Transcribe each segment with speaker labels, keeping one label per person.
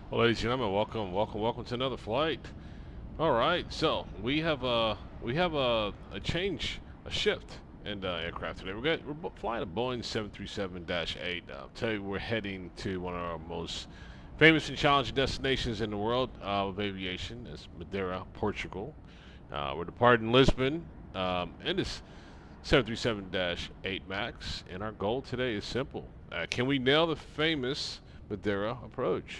Speaker 1: Well, ladies and gentlemen, welcome to another flight. All right, so we have a change, a shift in aircraft today. We're flying a Boeing 737-8. I'll tell you, we're heading to one of our most famous and challenging destinations in the world of aviation. It's Madeira, Portugal. We're departing Lisbon in this 737-8 Max, and our goal today is simple: can we nail the famous Madeira approach?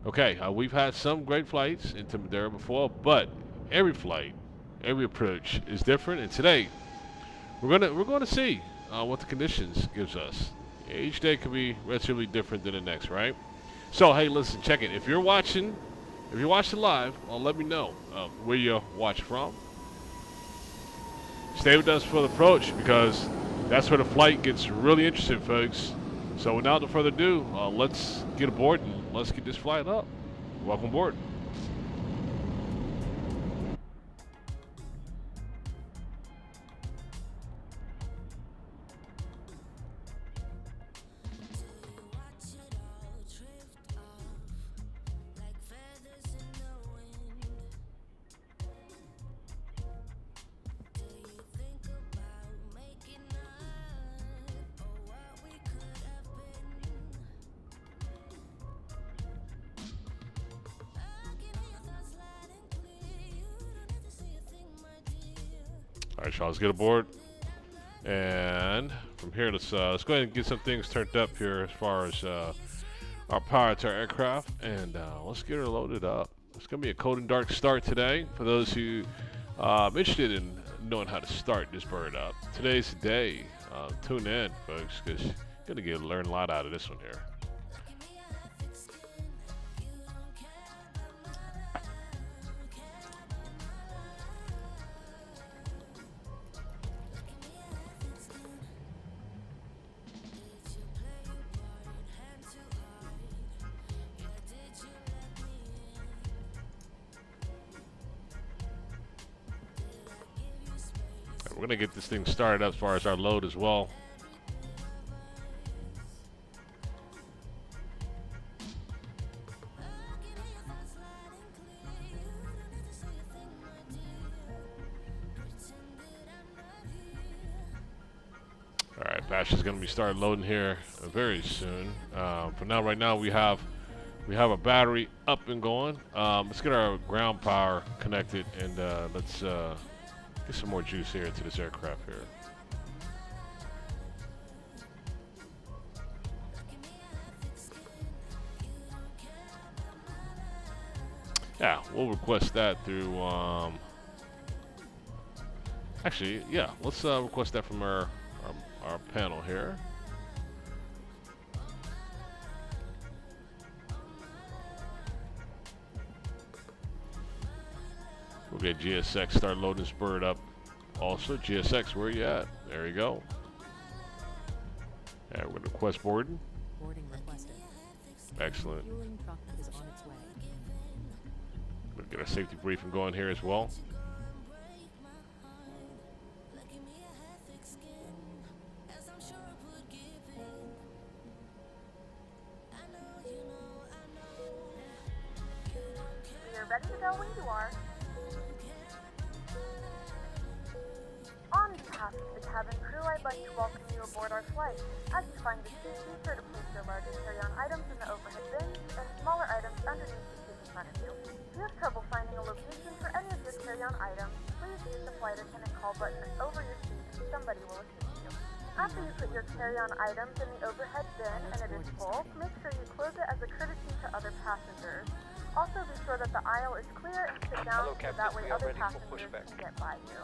Speaker 1: Okay, we've had some great flights into Madeira before, but every flight, every approach is different. And today, we're gonna see what the conditions gives us. Each day could be relatively different than the next, right? So hey, listen, check it. If you're watching live, let me know where you're watching from. Stay with us for the approach because that's where the flight gets really interesting, folks. So without no further ado, let's get aboard and let's get this flight up. Welcome aboard. All right, y'all, let's get aboard. And from here, let's go ahead and get some things turned up here as far as our power to our aircraft, and let's get her loaded up. It's gonna be a cold and dark start today for those who interested in knowing how to start this bird up. Today's the day. Tune in, folks, because you're gonna learn a lot out of this one here. We're gonna get this thing started up as far as our load as well. All right, Bash is gonna be started loading here very soon. For now, right now we have a battery up and going. Let's get our ground power connected and let's get some more juice here into this aircraft here. Yeah, we'll request that through. Actually, yeah, let's request that from our panel here. We'll get GSX start loading this bird up. Also, GSX, where you at? There you go. And we're going to request boarding.
Speaker 2: Boarding requested.
Speaker 1: Excellent.
Speaker 2: Fueling truck is on its way.
Speaker 1: We'll get our safety briefing going here as well.
Speaker 3: You're ready to go when you are. On behalf of the cabin crew, I'd like to welcome you aboard our flight. As you find your seat, be sure to place your larger carry-on items in the overhead bins and smaller items underneath the seat in front of you. If you have trouble finding a location for any of your carry-on items, please use the flight attendant call button over your seat and somebody will assist you. After you put your carry-on items in the overhead bin and it is full, make sure you close it as a courtesy to other passengers. Also, be sure that the aisle is clear and sit down so that way other passengers can get by you.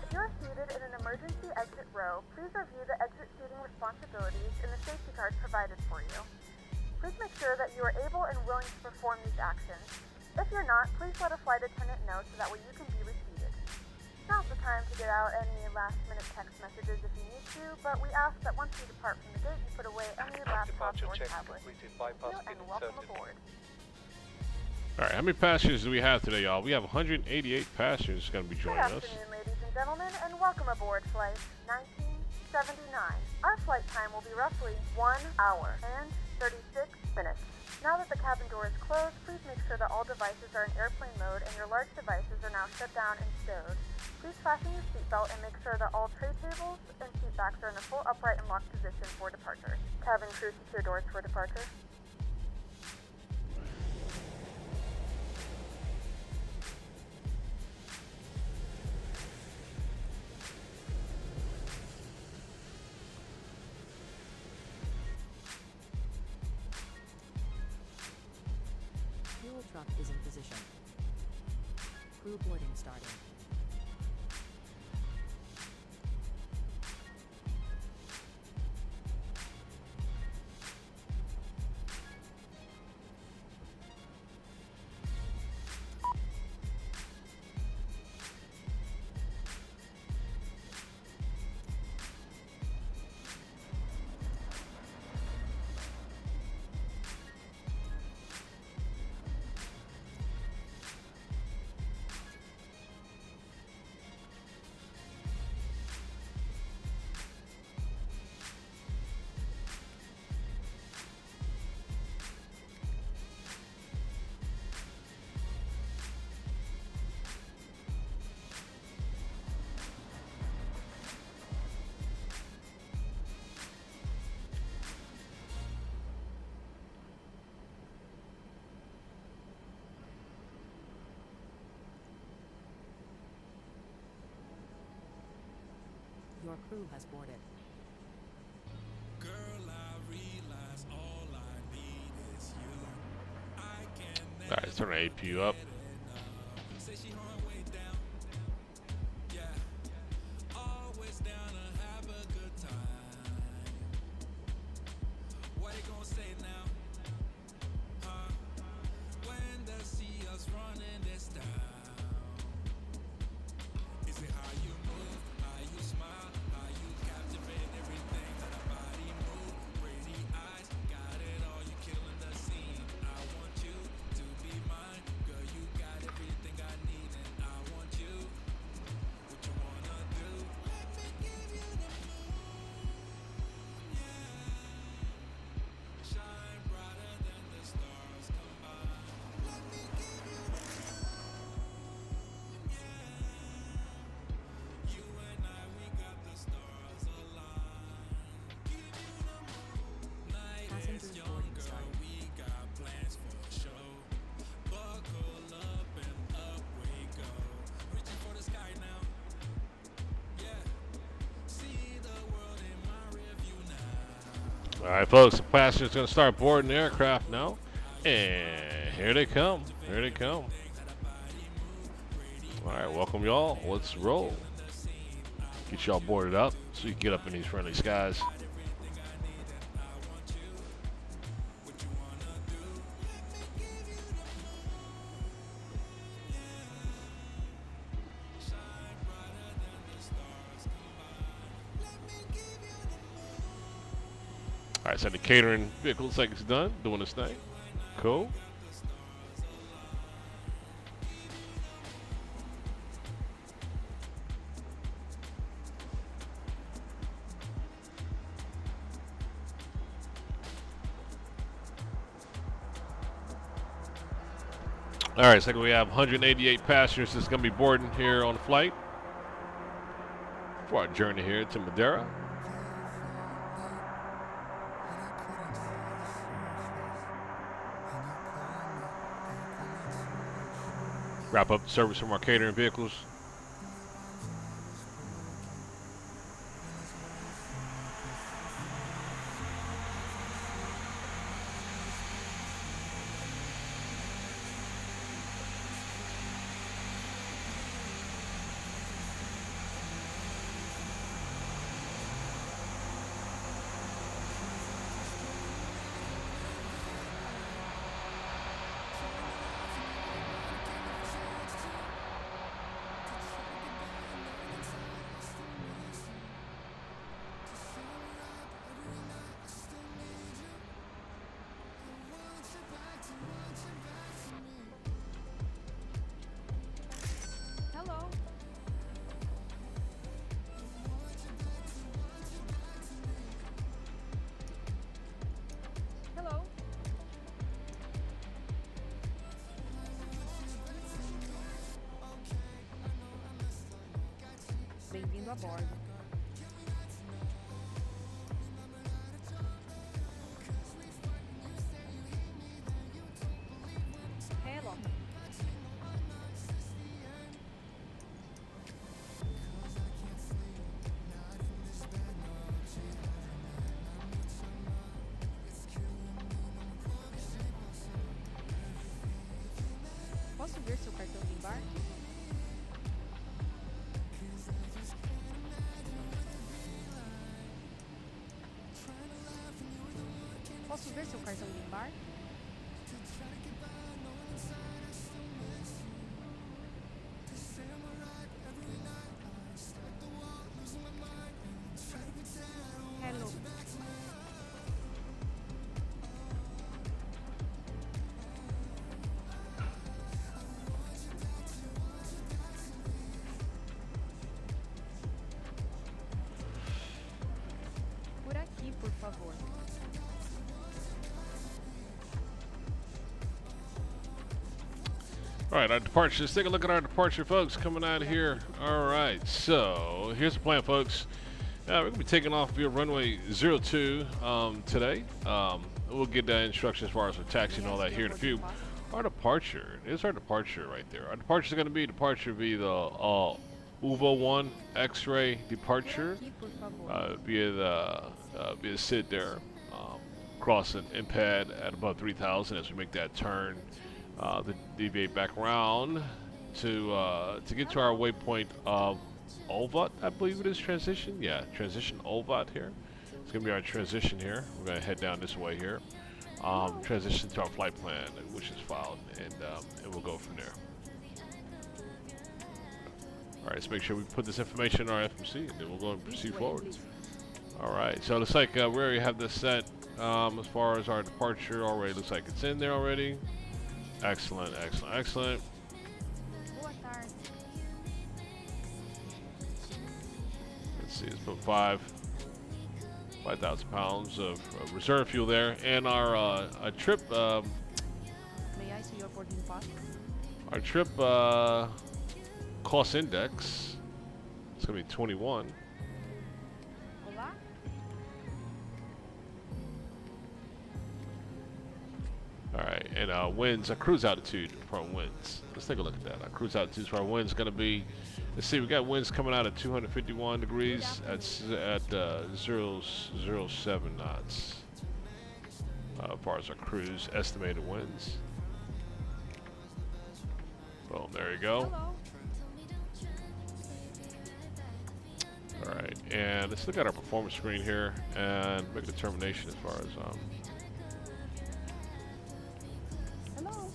Speaker 3: If you are seated in an emergency exit row, please review the exit seating responsibilities in the safety card provided for you. Please make sure that you are able and willing to perform these actions. If you're not, please let a flight attendant know so that way you can be reseated. Now's the time to get out any last-minute text messages if you need to, but we ask that once you depart from the gate, you put away any laptops or tablets. Thank you and welcome aboard.
Speaker 1: All right, how many passengers do we have today, y'all? We have 188 passengers going to be joining us.
Speaker 3: Good afternoon, ladies and gentlemen, and welcome aboard flight 1979. Our flight time will be roughly 1 hour and 36 minutes. Now that that the cabin door is closed, please make sure that all devices are in airplane mode and your large devices are now shut down and stowed. Please fasten your seatbelt and make sure that all tray tables and seat backs are in the full upright and locked position for departure. Cabin crew, secure doors for departure.
Speaker 2: Fuel truck is in position. Crew boarding starting. Your crew has boarded.
Speaker 4: Girl, I realize all I need is you. I can
Speaker 1: All right, let's turn the APU up.
Speaker 4: say she on her way down. Yeah, always down to have a good time. What you gonna say now? Huh? When they see us running this down. Is it how you move, how you smile, how you captivate everything that a body move? Pretty eyes, got it all, you killing the scene. I want you to be mine, girl, you got everything I need and I want you. What you wanna do? Let me give you the moon, yeah. Shine brighter than the stars combine. Let me give you the moon, yeah. You and I, we got the stars aligned. Give you the moon. Night
Speaker 2: Passengers
Speaker 4: is young,
Speaker 2: boarding
Speaker 4: girl,
Speaker 2: starting.
Speaker 4: we got plans for show. Buckle up and up we go. Reaching for the sky now. Yeah. See the world in my rearview now.
Speaker 1: All right, folks, the passengers gonna start boarding the aircraft now, and here they come. Here they come. All right, welcome y'all. Let's roll. Get y'all boarded up so you can get up in these friendly skies. All right, so the catering vehicle looks like it's done, doing its thing. Cool. All right, so we have 188 passengers that's going to be boarding here on the flight for our journey here to Madeira. Wrap up the service from our catering vehicles.
Speaker 5: aboard. Hello. Posso ver seu cartão de embarque? Posso ver seu cartão de embarque? Hello. Por aqui, por favor.
Speaker 1: All right, our departure. Let's take a look at our departure, folks, coming out of here. All right, so here's the plan, folks. We're going to be taking off via runway 02 today. We'll get instructions as far as our taxi and all that here in a few. Our departure is our departure right there. Our departure is going to be departure via the UVO 1 X-ray departure
Speaker 5: Aqui, por favor.
Speaker 1: via SID there. Crossing impad at above 3,000 as we make that turn. Deviate back around to get to our waypoint of Olvat, I believe it is transition. Yeah, transition Olvat here. It's gonna be our transition here. We're gonna head down this way here. Transition to our flight plan, which is filed, and we'll go from there. All right, let's make sure we put this information in our FMC, and then we'll go and proceed forward. All right, so it looks like we already have this set as far as our departure already. Looks like it's in there already. Excellent, excellent, excellent.
Speaker 5: Boa tarde.
Speaker 1: Let's see, let's put 5,000 pounds of reserve fuel there, and our trip,
Speaker 5: May I see your boarding pass?
Speaker 1: our trip cost index. It's gonna be 21.
Speaker 5: Olá?
Speaker 1: All right, and winds, our cruise altitude for our winds. Let's take a look at that. Our cruise altitude for our winds going to be, let's see, we got winds coming out at 251 degrees at 007 knots. As far as our cruise estimated winds. Boom, there you go.
Speaker 5: Hello.
Speaker 1: All right, and let's look at our performance screen here and make a determination as far as
Speaker 5: Hello.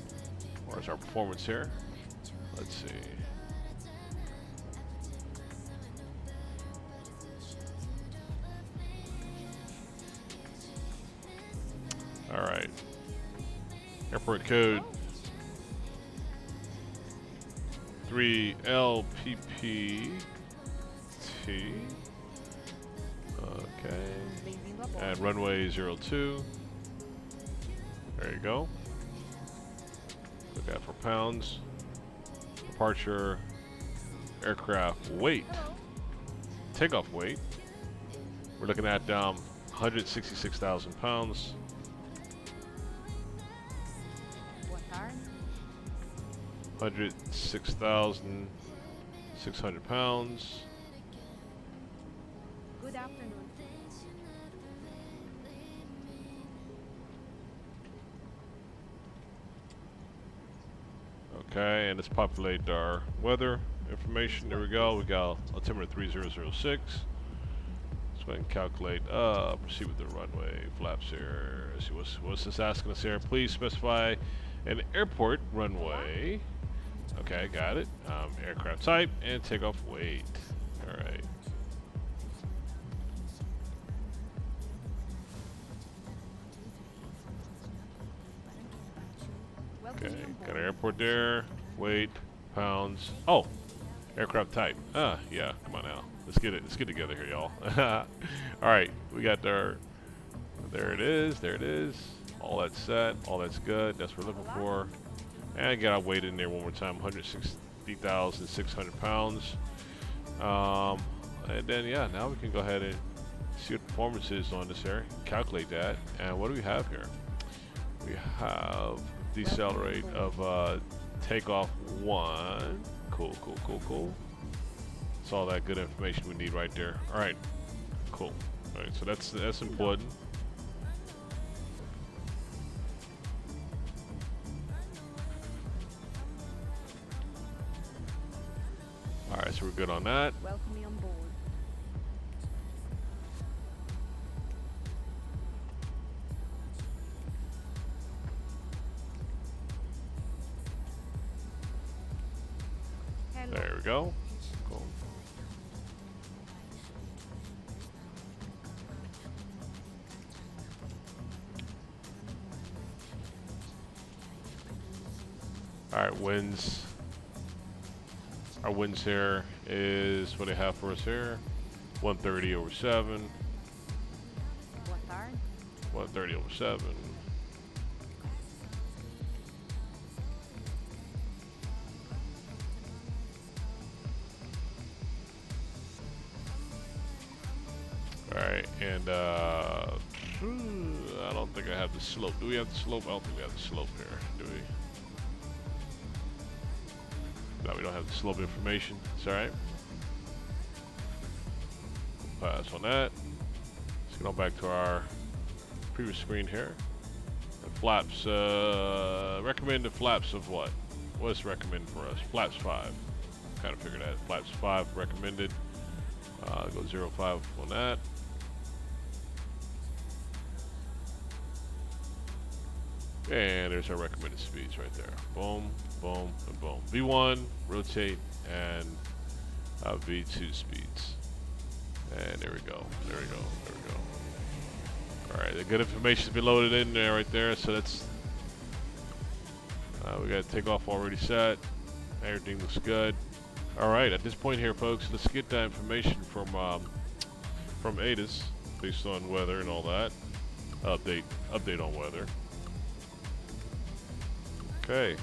Speaker 1: where's our performance here? Let's see. All right. Airport code 3 LPPT. Okay.
Speaker 5: Bem-vindo a bordo.
Speaker 1: And runway 02. There you go. Look at for pounds. Departure. Aircraft weight.
Speaker 5: Hello.
Speaker 1: Takeoff weight. We're looking at 166,000 pounds.
Speaker 5: Boa tarde.
Speaker 1: 106,600 pounds.
Speaker 5: Good afternoon.
Speaker 1: Okay, and let's populate our weather information. There we go. We got altimeter 3006. Let's go ahead and calculate. Proceed with the runway flaps here. Let's see what's this asking us here. Please specify an airport runway. Okay, got it. Aircraft type and takeoff weight. All right.
Speaker 5: Welcome
Speaker 1: Okay,
Speaker 5: on
Speaker 1: got
Speaker 5: board.
Speaker 1: our airport there. Weight, pounds. Oh, aircraft type. Yeah. Come on now. Let's get it. Let's get together here, y'all. All right, we got our. There it is. There it is. All that's set. All that's good. That's what we're looking for. And get our weight in there one more time. 160,600 pounds. And then yeah, now we can go ahead and see what performance is on this area. Calculate that. And what do we have here? We have decelerate of takeoff 1. Cool, cool, cool, cool. That's all that good information we need right there. All right, cool. All right, so that's important. All right, so we're good on that.
Speaker 5: Welcome me on board. Hello.
Speaker 1: There we go. Cool. All right, winds. Our winds here is what they have for us here. 130 over 7.
Speaker 5: Boa tarde.
Speaker 1: 130 over 7. Alright, and I don't think I have the slope. Do we have the slope? I don't think we have the slope here, do we? No, we don't have the slope information. It's alright. Pass on that. Let's get on back to our previous screen here. And flaps, recommended flaps of what? What's recommended for us? Flaps 5. Kind of figured that. Flaps 5 recommended. Go 0.5 on that. And there's our recommended speeds right there. Boom, boom, and boom. V1, rotate, and V2 speeds. And there we go. There we go. There we go. All right, the good information has been loaded in there right there. So that's we got takeoff already set. Everything looks good. All right, at this point here, folks, let's get that information from ATIS based on weather and all that. Update on weather. Okay.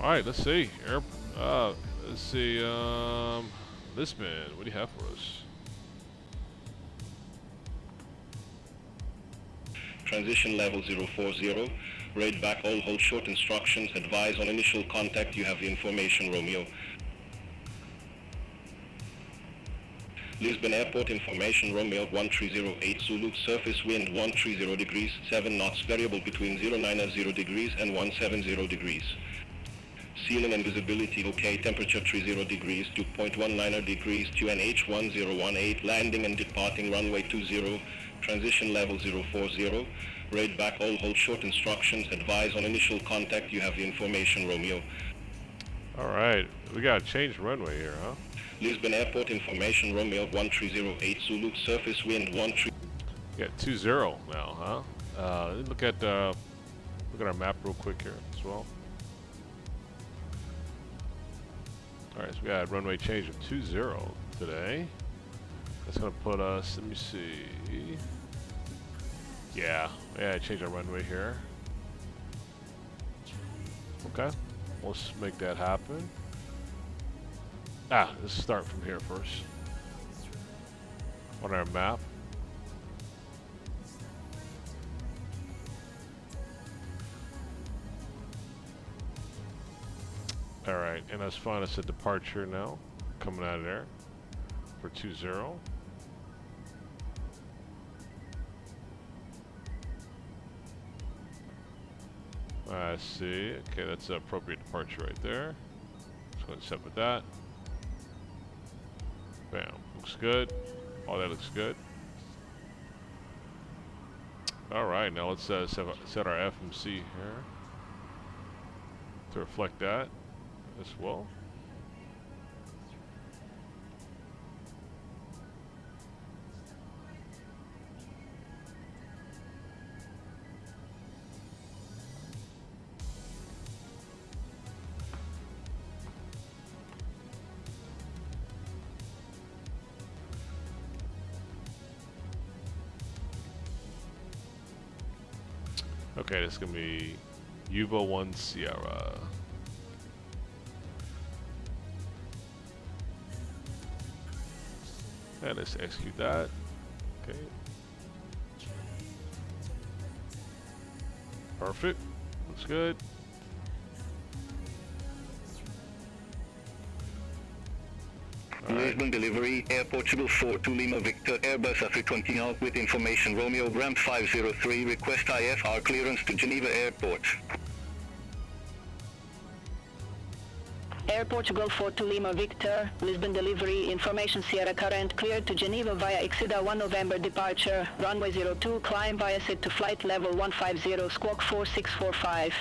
Speaker 1: All right, let's see. Let's see. Lisbon, what do you have for us?
Speaker 6: Transition level 040. Raid back all, hold short instructions. Advise on initial contact. You have the information, Romeo. Lisbon Airport information, Romeo 1308 Zulu, surface wind 130 degrees, 7 knots, variable between 090 degrees and 170 degrees. Ceiling and visibility okay, temperature 30 degrees, 2.19 degrees, QNH 1018, landing and departing runway 20, transition level 040, raid back all, hold short instructions, advise on initial contact, you have the information, Romeo.
Speaker 1: Alright, we gotta change runway here, huh?
Speaker 6: Lisbon Airport information, Romeo 1308 Zulu, surface wind 13.
Speaker 1: Yeah, 20 now, huh? Look at our map real quick here as well. Alright, so we got a runway change of 20 today. That's gonna put us, let me see. Yeah, change our runway here. Okay, let's make that happen. Let's start from here first. On our map. Alright, and let's find us a departure now. Coming out of there. For 20. I see. Okay, that's the appropriate departure right there. Let's go and set with that. Bam. Looks good. Oh, that looks good. Alright, now let's set our FMC here to reflect that as well. Okay, this is gonna be Yuba 1 Sierra. And let's execute that. Okay. Perfect. Looks good.
Speaker 7: Lisbon delivery, Air Portugal 4 to Lima Victor, Airbus A320 with information Romeo Gram 503, request IFR clearance to Geneva Airport.
Speaker 8: Air Portugal 4 to Lima Victor, Lisbon delivery, information Sierra current, cleared to Geneva via Exida 1 November departure, runway 02, climb via SID to flight level 150, squawk 4645.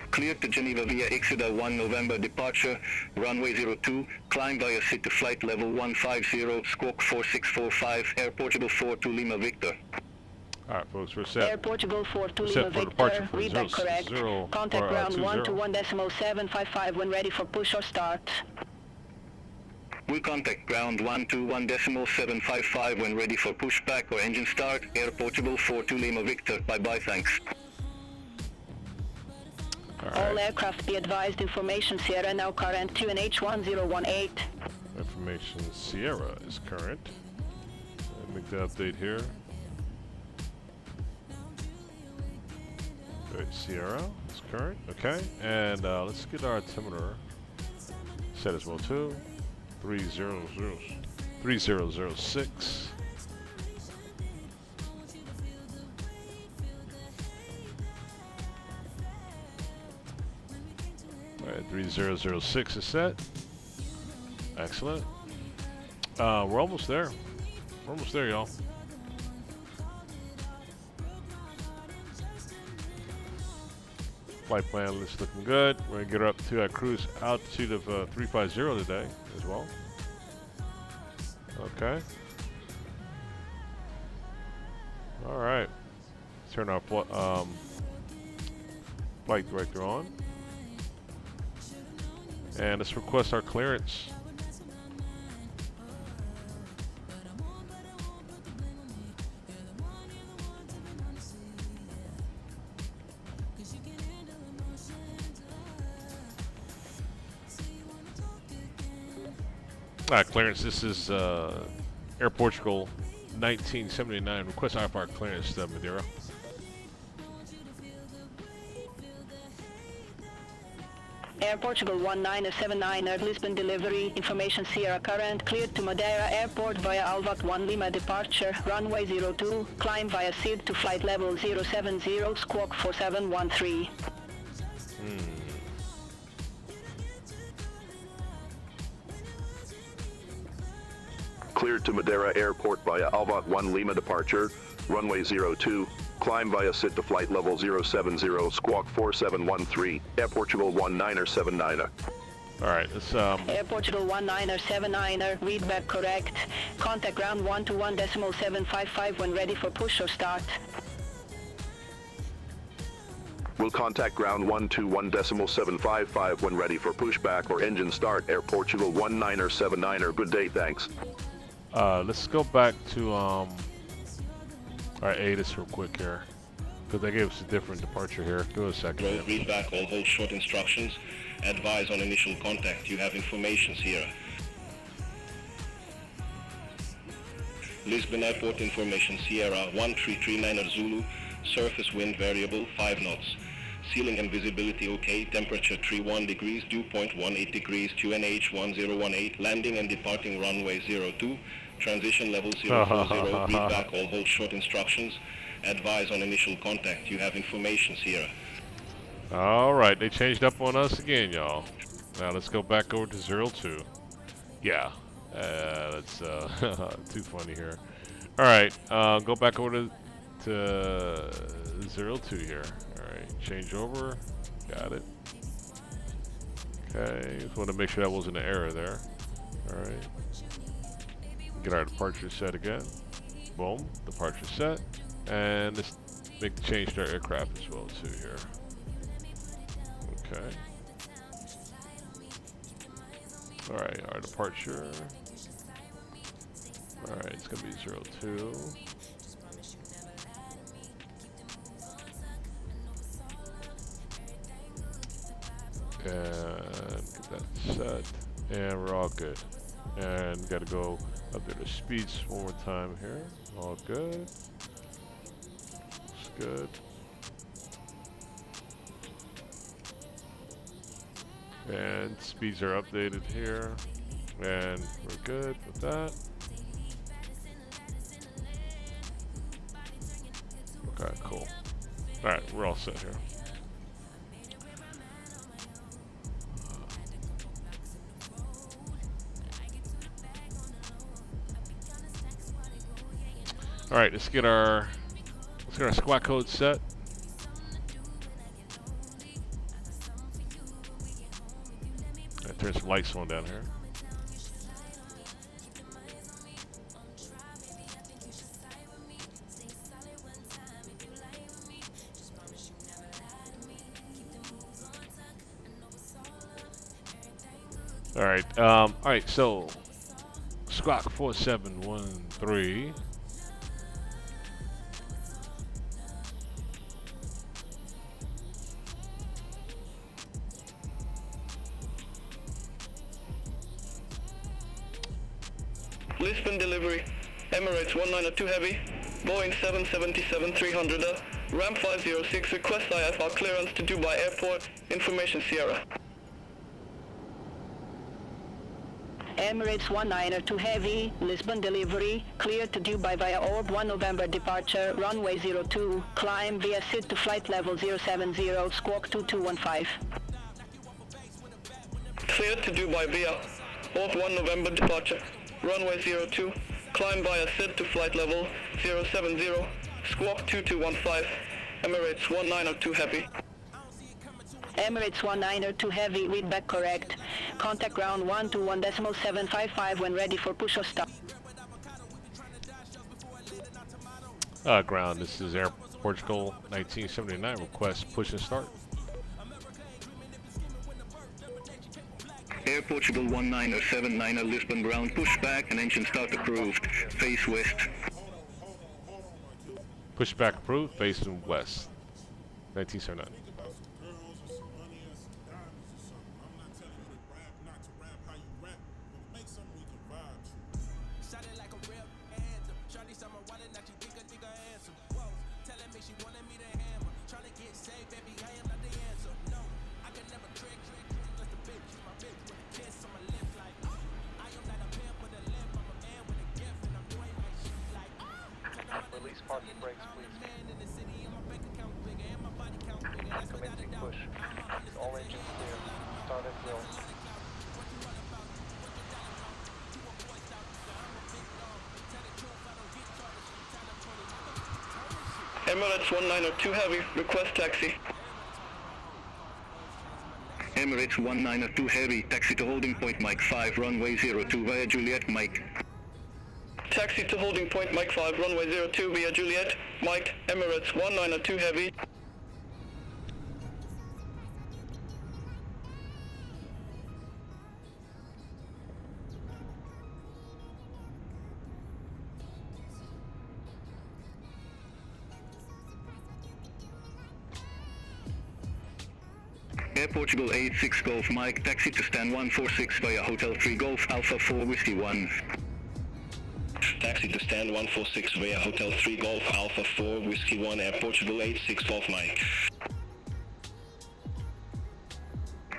Speaker 7: Cleared to Geneva via Exida 1 November departure, runway 02, climb via SID to flight level 150, squawk 4645, Air Portugal 4 to Lima Victor.
Speaker 1: Alright, folks, we're set.
Speaker 8: Air Portugal 4 to
Speaker 1: Set
Speaker 8: Lima
Speaker 1: for
Speaker 8: Victor,
Speaker 1: departure for
Speaker 8: read back
Speaker 1: zero-
Speaker 8: correct.
Speaker 1: zero-
Speaker 8: Contact
Speaker 1: or,
Speaker 8: ground
Speaker 1: 20.
Speaker 8: 1 to 1.755 when ready for push or start.
Speaker 7: Will contact ground 121.755 when ready for pushback or engine start, Air Portugal 4 to Lima Victor, bye bye thanks.
Speaker 8: All aircraft be advised, information Sierra now current, QNH 1018.
Speaker 1: Information Sierra is current. Make the update here. Alright, Sierra is current. Okay, and let's get our altimeter set as well too. 3006. Alright, 3006 is set. Excellent. We're almost there. We're almost there, y'all. Flight plan is looking good. We're gonna get her up to a cruise altitude of 350 today as well. Okay. All right. Turn our flight director on. And let's request our clearance. Clearance, this is Air Portugal 1979. Request IFR clearance, Madeira.
Speaker 8: Air Portugal 1979 at Lisbon delivery, information Sierra current, cleared to Madeira Airport via Alvat 1 Lima departure, runway 02, climb via SID to flight level 070, squawk 4713.
Speaker 9: Cleared to Madeira Airport via Alvat 1 Lima departure, runway 02, climb via SID to flight level 070, squawk 4713, Air Portugal 1979.
Speaker 1: Alright, let's
Speaker 8: Air Portugal 1979, read back correct. Contact ground 121.755 when ready for push or start.
Speaker 9: Will contact ground 121.755 when ready for pushback or engine start, Air Portugal 1979. Good day, thanks.
Speaker 1: let's go back to our ATIS real quick here, because they gave us a different departure here. Give us a second.
Speaker 6: Road, read back all hold short instructions. Advise on initial contact. You have information, Sierra. Lisbon Airport information, Sierra 1339 Zulu. Surface wind variable 5 knots. Ceiling and visibility okay. Temperature 31 degrees. Dew point 18 degrees. QNH 1018. Landing and departing runway 02. Transition level 040. Read back all hold short instructions. Advise on initial contact. You have information, Sierra.
Speaker 1: Alright, they changed up on us again, y'all. Now let's go back over to 02. Yeah, that's too funny here. Alright, go back over to 02 here. Alright, change over. Got it. Okay, just want to make sure that wasn't an error there. Alright. Get our departure set again. Boom, departure set. And let's make the change to our aircraft as well too here. Okay. Alright, our departure. Alright, it's gonna be 02. And get that set. And we're all good. And gotta go up there to speeds one more time here. All good. Looks good. And speeds are updated here. And we're good with that. Okay, cool. Alright, we're all set here. Alright, let's get our squat code set. Turn some lights on down here. Alright, so squawk 4713.
Speaker 10: Lisbon delivery, Emirates 192 Heavy, Boeing 777-300, ramp 506, request IFR clearance to Dubai Airport, information Sierra.
Speaker 8: Emirates 192 Heavy, Lisbon delivery, cleared to Dubai via Orb 1 November departure, runway 02, climb via SID to flight level 070, squawk 2215.
Speaker 10: Cleared to Dubai via Orb 1 November departure, runway 02, climb via SID to flight level 070, squawk 2215, Emirates 192 Heavy.
Speaker 8: Emirates 192 Heavy, read back correct. Contact ground 121.755 when ready for push or stop.
Speaker 1: Ground, this is Air Portugal 1979, request push and start.
Speaker 7: Air Portugal 1979 Lisbon ground, push back and engine start approved. Face west.
Speaker 1: Push back approved, facing west. 1979.
Speaker 11: Release parking brakes, please. Commencing push. All engines clear. Start at zero.
Speaker 10: Emirates 192 Heavy, request taxi.
Speaker 7: Emirates 192 Heavy, taxi to holding point Mike 5, runway 02 via Juliet Mike.
Speaker 10: Taxi to holding point Mike 5, runway 02 via Juliet, Mike, Emirates 192 Heavy.
Speaker 7: Air Portugal 86 Golf Mike, taxi to stand 146 via Hotel 3 Golf Alpha 4 Whiskey 1.
Speaker 6: Taxi to stand 146 via Hotel 3 Golf Alpha 4 Whiskey 1 Air Portugal 86 Golf Mike.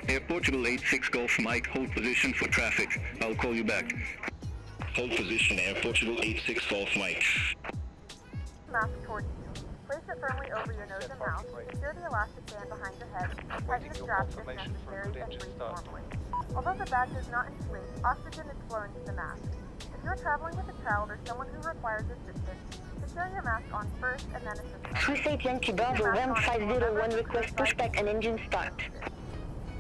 Speaker 7: Air Portugal 86 Golf Mike, hold position for traffic. I'll call you back.
Speaker 6: Hold position Air Portugal 86 Golf Mike.
Speaker 3: Mask towards you. Place it firmly over your nose and mouth. Secure the elastic band behind your head. Tighten the straps if necessary and breathe normally. Although the bag does not inflate, oxygen is flowing to the mask. If you're traveling with a child or someone who requires assistance, secure your mask on first and then assist them.
Speaker 12: Swiss 8 Yankee Bravo, RAM 501, request pushback and engine start.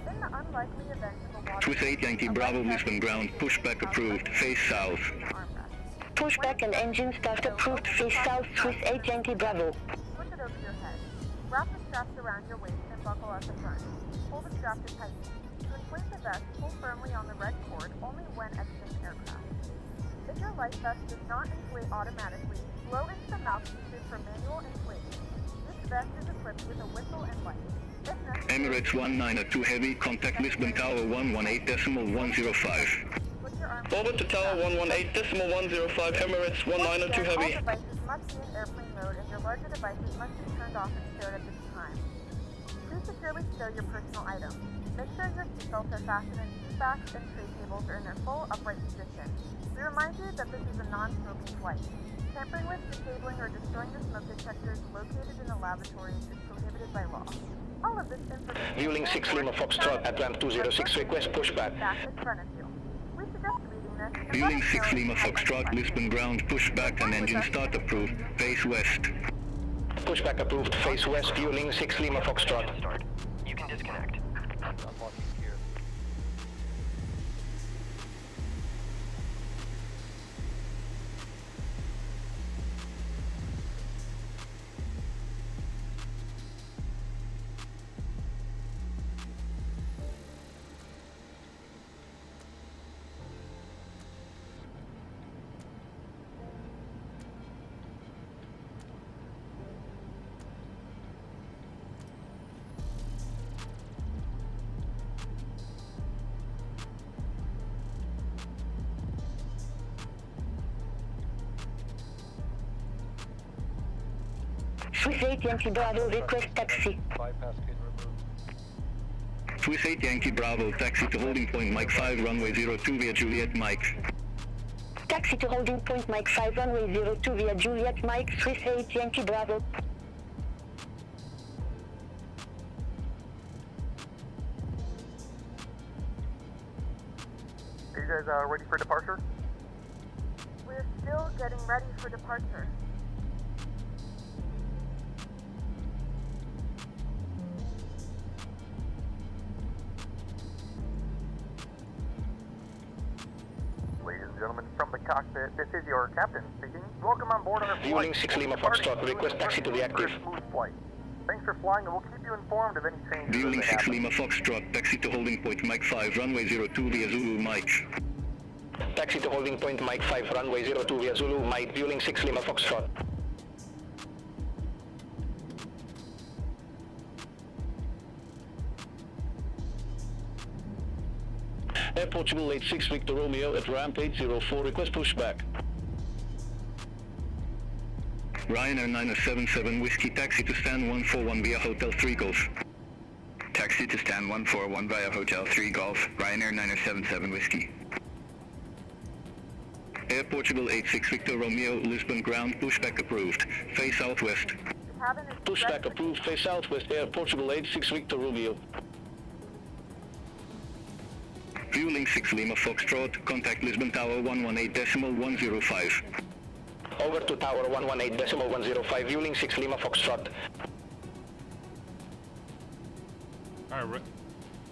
Speaker 3: In the unlikely event of a water...
Speaker 7: Swiss 8 Yankee Bravo, Lisbon ground, pushback approved, face south.
Speaker 12: Pushback and engine start approved, face south, Swiss 8 Yankee Bravo.
Speaker 3: Push it over your head. Wrap the straps around your waist and buckle at the front. Pull the strap to tighten. To inflate the vest, pull firmly on the red cord only when exiting aircraft. If your life vest does not inflate automatically, blow into the mouthpieces for manual inflation. This vest is equipped with a whistle and light.
Speaker 7: Emirates 192 Heavy, contact Lisbon Tower 118.105.
Speaker 3: Put your arm
Speaker 10: Over to Tower 118.105, Emirates 1902
Speaker 3: All
Speaker 10: Heavy.
Speaker 3: devices must be in airplane mode and your larger devices must be turned off and stowed at this time. Please securely stow your personal items. Make sure your seatbelts are fastened and seat backs and tray tables are in their full upright position. We remind you that this is a non-smoking flight. Tampering with, disabling, or destroying the smoke detectors located in the lavatories is prohibited by law. All of this information...
Speaker 7: Viewing 6 Lima Foxtrot at ramp 206, request pushback.
Speaker 3: ...back in front of you. We suggest reading this... and
Speaker 7: Viewing
Speaker 3: letting
Speaker 7: 6
Speaker 3: know
Speaker 7: Lima
Speaker 3: if you have any
Speaker 7: Foxtrot,
Speaker 3: questions.
Speaker 7: Lisbon ground, pushback and engine start approved. Face west. Pushback approved, face west, fueling 6 Lima Foxtrot.
Speaker 11: You can disconnect. Unlocking gear.
Speaker 12: Swiss 8 Yankee Bravo, request taxi.
Speaker 11: Bypass gate removed.
Speaker 7: Swiss 8 Yankee Bravo, taxi to holding point Mike 5, runway 02 via Juliet Mike.
Speaker 12: Taxi to holding point Mike 5, runway 02 via Juliet Mike, Swiss 8 Yankee Bravo.
Speaker 11: Are you guys ready for departure?
Speaker 3: We're still getting ready for departure.
Speaker 11: Ladies and gentlemen, from the cockpit, this is your captain speaking. Welcome on board our flight.
Speaker 7: Viewing 6 Lima Foxtrot, request taxi to the active.
Speaker 11: Smooth flight. Thanks for flying, and we'll keep you informed of any changes.
Speaker 7: Viewing
Speaker 11: as they
Speaker 7: 6
Speaker 11: happen.
Speaker 7: Lima Foxtrot, taxi to holding point Mike 5, runway 02 via Zulu Mike. Taxi to holding point Mike 5, runway 02 via Zulu Mike, viewing 6 Lima Foxtrot. Air Portugal 86 Victor Romeo at ramp 804, request pushback. Ryanair 977 Whiskey, taxi to stand 141 via Hotel 3 Golf. Taxi to stand 141 via Hotel 3 Golf, Ryanair 977 Whiskey. Air Portugal 86 Victor Romeo, Lisbon ground, pushback approved. Face southwest.
Speaker 3: The cabin is
Speaker 7: Pushback approved, face southwest, Air Portugal 86 Victor Romeo. Fueling 6 Lima Foxtrot, contact Lisbon Tower 118.105. Over to Tower 118.105, fueling 6 Lima Foxtrot.
Speaker 1: Alright,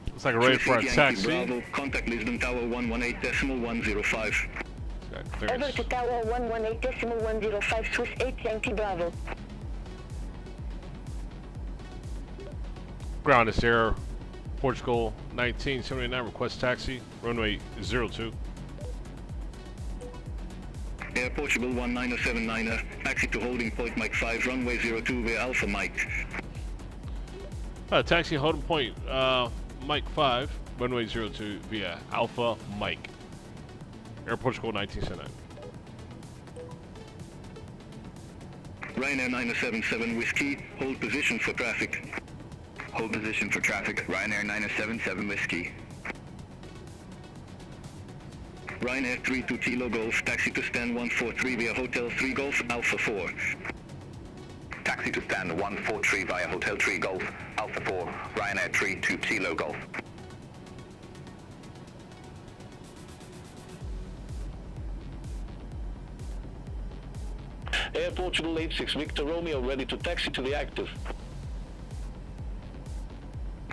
Speaker 1: looks like we're ready for our
Speaker 7: Yankee
Speaker 1: taxi.
Speaker 7: Bravo, contact Lisbon Tower 118.105.
Speaker 1: Got
Speaker 12: Over to
Speaker 1: clearance.
Speaker 12: Tower 118.105, Swiss 8 Yankee Bravo.
Speaker 1: Ground is Air Portugal 1979, request taxi, runway 02.
Speaker 7: Air Portugal 19079er, taxi to holding point Mike 5, runway 02 via Alpha Mike.
Speaker 1: Taxi holding point Mike 5, runway 02 via Alpha Mike. Air Portugal 1979.
Speaker 7: Ryanair 977 Whiskey, hold position for traffic. Hold position for traffic, Ryanair 977 Whiskey. Ryanair 32 Kilo Golf, taxi to stand 143 via Hotel 3 Golf, Alpha 4. Taxi to stand 143 via Hotel 3 Golf, Alpha 4, Ryanair 32 Kilo Golf. Air Portugal 86 Victor Romeo ready to taxi to the active.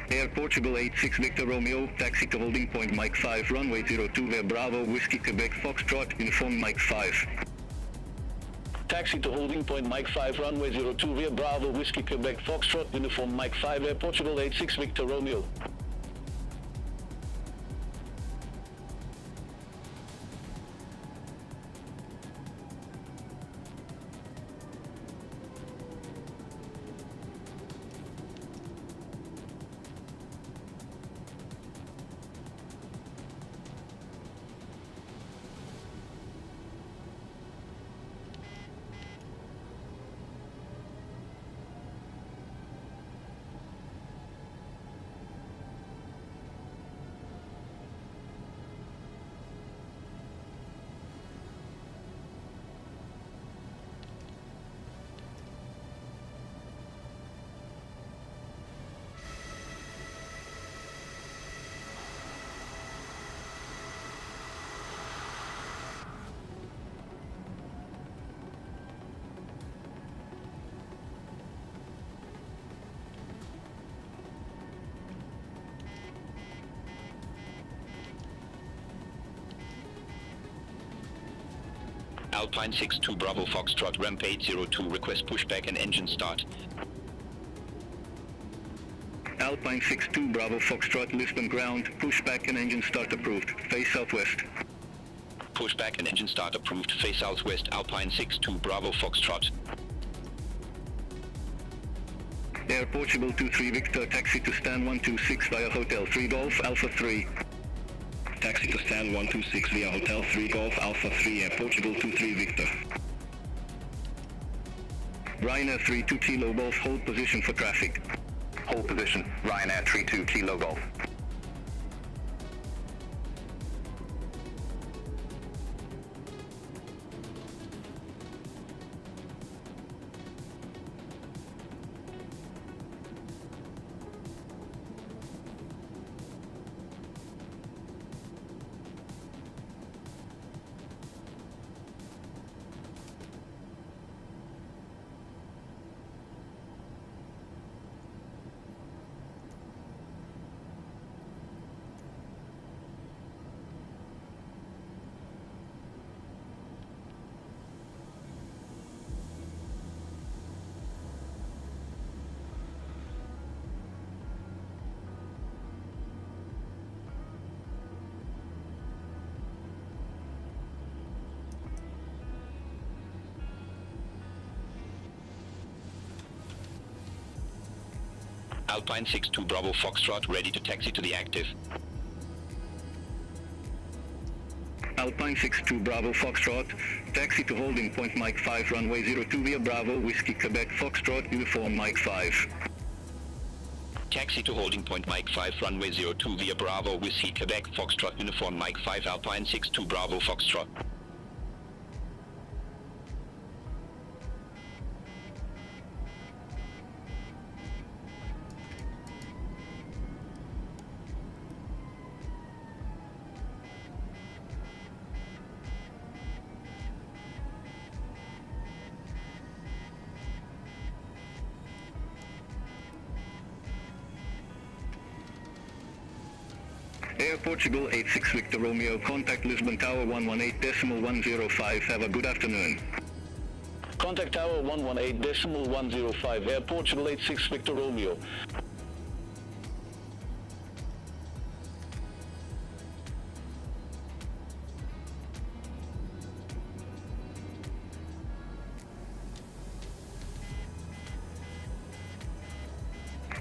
Speaker 7: Air Portugal 86 Victor Romeo, taxi to holding point Mike 5, runway 02 via Bravo, Whiskey Quebec Foxtrot, uniform Mike 5. Taxi to holding point Mike 5, runway 02 via Bravo, Whiskey Quebec Foxtrot, uniform Mike 5, Air Portugal 86 Victor Romeo. Alpine 62 Bravo Foxtrot ramp 802 request pushback and engine start. Alpine 62 Bravo Foxtrot Lisbon ground, pushback and engine start approved, face southwest. Pushback and engine start approved, face southwest, Alpine 62 Bravo Foxtrot. Air Portugal 23 Victor, taxi to stand 126 via Hotel 3 Golf Alpha 3.
Speaker 6: Taxi to stand 126 via Hotel 3 Golf Alpha 3, Air Portugal 23 Victor.
Speaker 7: Ryanair 32 Kilo Golf, hold position for traffic. Hold position, Ryanair 32 Kilo Golf. Alpine 62 Bravo Foxtrot ready to taxi to the active. Alpine 62 Bravo Foxtrot, taxi to holding point Mike 5 runway 02 via Bravo Whiskey Quebec Foxtrot uniform Mike 5. Taxi to holding point Mike 5 runway 02 via Bravo Whiskey Quebec Foxtrot uniform Mike 5 Alpine 62 Bravo Foxtrot. Air Portugal 86 Victor Romeo, contact Lisbon Tower 118.105, have a good afternoon. Contact Tower 118.105, Air Portugal 86 Victor Romeo.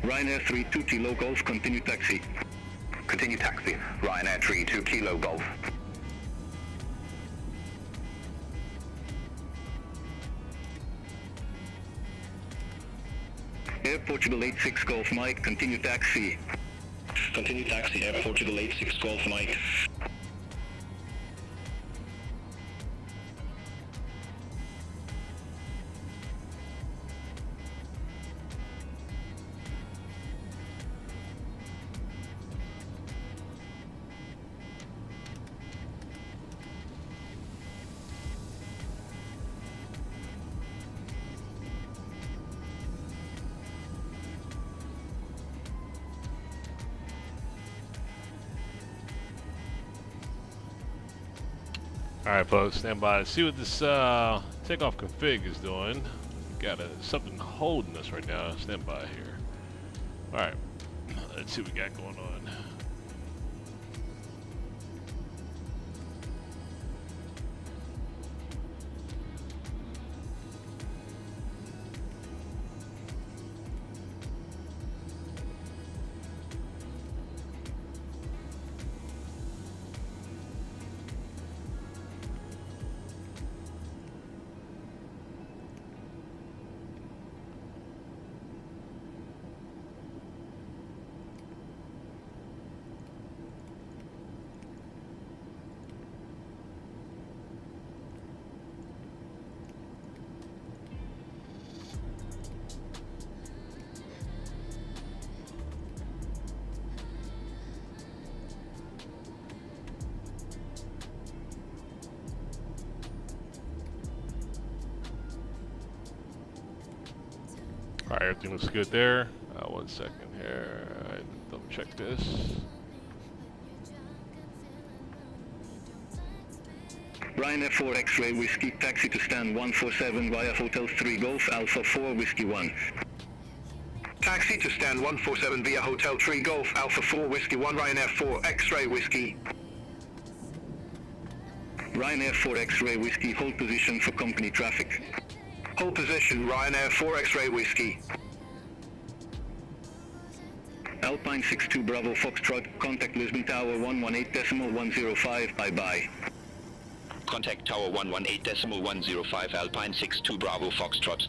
Speaker 7: Ryanair 32 Kilo Golf, continue taxi. Continue taxi, Ryanair 32 Kilo Golf. Air Portugal 86 Golf Mike, continue taxi.
Speaker 6: Continue taxi, Air Portugal 86 Golf Mike.
Speaker 1: Alright folks, stand by to see what this takeoff config is doing. Got something holding us right now. Stand by here. Alright, let's see what we got going on. Alright, everything looks good there. 1 second here. Alright, double check this.
Speaker 7: Ryanair 4 X-ray Whiskey, taxi to stand 147 via Hotel 3 Golf Alpha 4 Whiskey 1.
Speaker 9: Taxi to stand 147 via Hotel 3 Golf Alpha 4 Whiskey 1, Ryanair 4 X-ray Whiskey.
Speaker 7: Ryanair 4 X-ray Whiskey, hold position for company traffic.
Speaker 9: Hold position, Ryanair 4 X-ray Whiskey.
Speaker 7: Alpine 62 Bravo Foxtrot, contact Lisbon Tower 118.105, bye-bye.
Speaker 13: Contact Tower 118.105 Alpine 62 Bravo Foxtrot.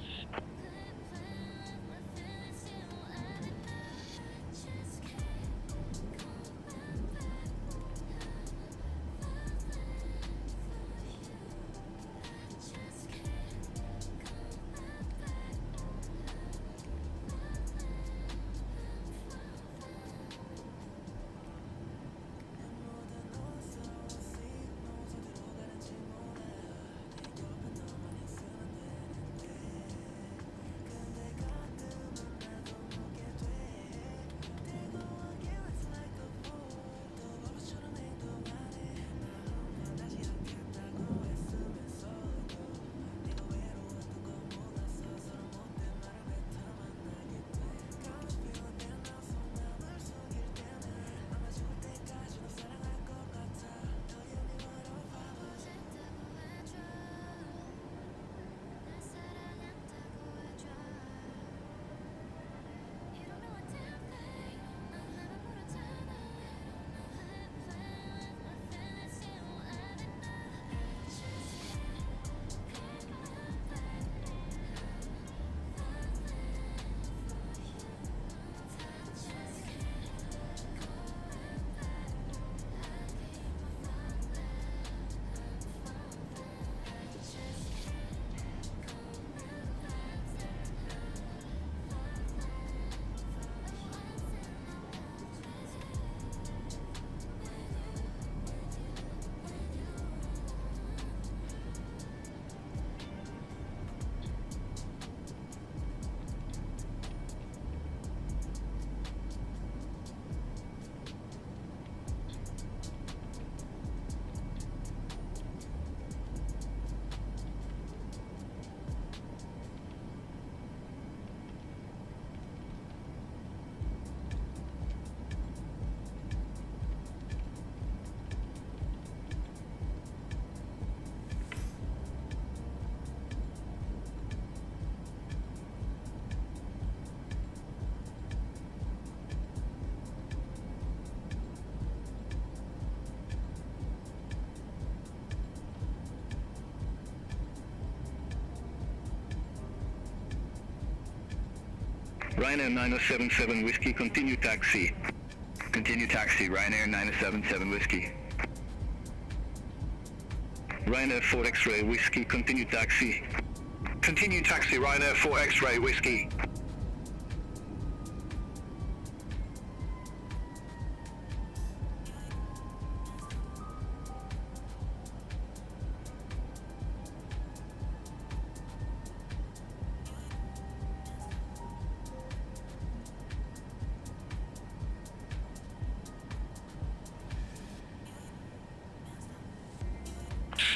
Speaker 7: Ryanair 9077 Whiskey, continue taxi.
Speaker 14: Continue taxi, Ryanair 9077 Whiskey.
Speaker 7: Ryanair 4 X-ray Whiskey, continue taxi.
Speaker 9: Continue taxi, Ryanair 4 X-ray Whiskey.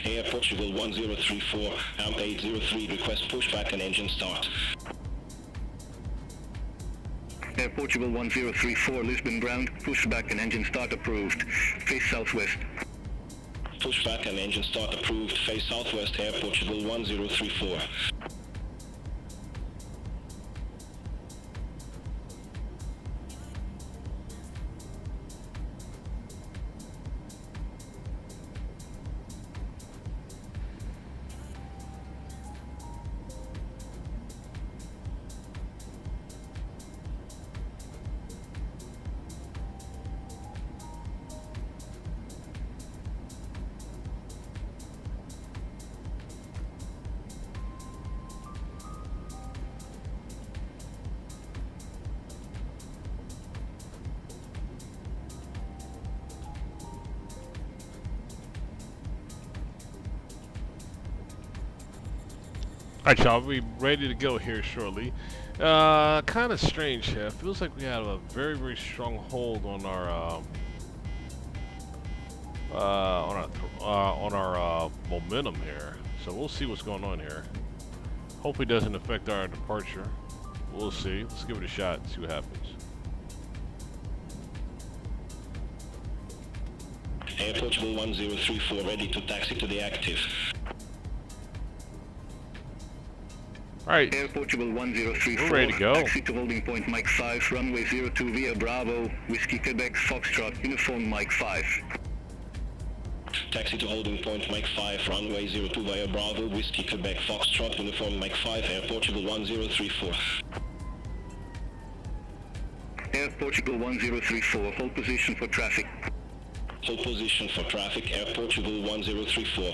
Speaker 6: Air Portugal 1034, AMP 803, request pushback and engine start.
Speaker 7: Air Portugal 1034, Lisbon ground, pushback and engine start approved. Face southwest.
Speaker 6: Pushback and engine start approved, face southwest, Air Portugal 1034.
Speaker 1: Alright, y'all, we'll be ready to go here shortly. Kind of strange here. Feels like we have a very, very strong hold on on our momentum here. So we'll see what's going on here. Hopefully it doesn't affect our departure. We'll see. Let's give it a shot and see what happens.
Speaker 6: Air Portugal 1034 ready to taxi to the active.
Speaker 1: Alright.
Speaker 7: Air Portugal 1034.
Speaker 1: We're ready to go.
Speaker 7: Taxi to holding point Mike 5, runway 02 via Bravo, Whiskey Quebec, Foxtrot, uniform Mike 5.
Speaker 6: Taxi to holding point Mike 5, runway 02 via Bravo, Whiskey Quebec, Foxtrot, uniform Mike 5, Air Portugal 1034.
Speaker 7: Air Portugal 1034, hold position for traffic.
Speaker 6: Hold position for traffic, Air Portugal 1034.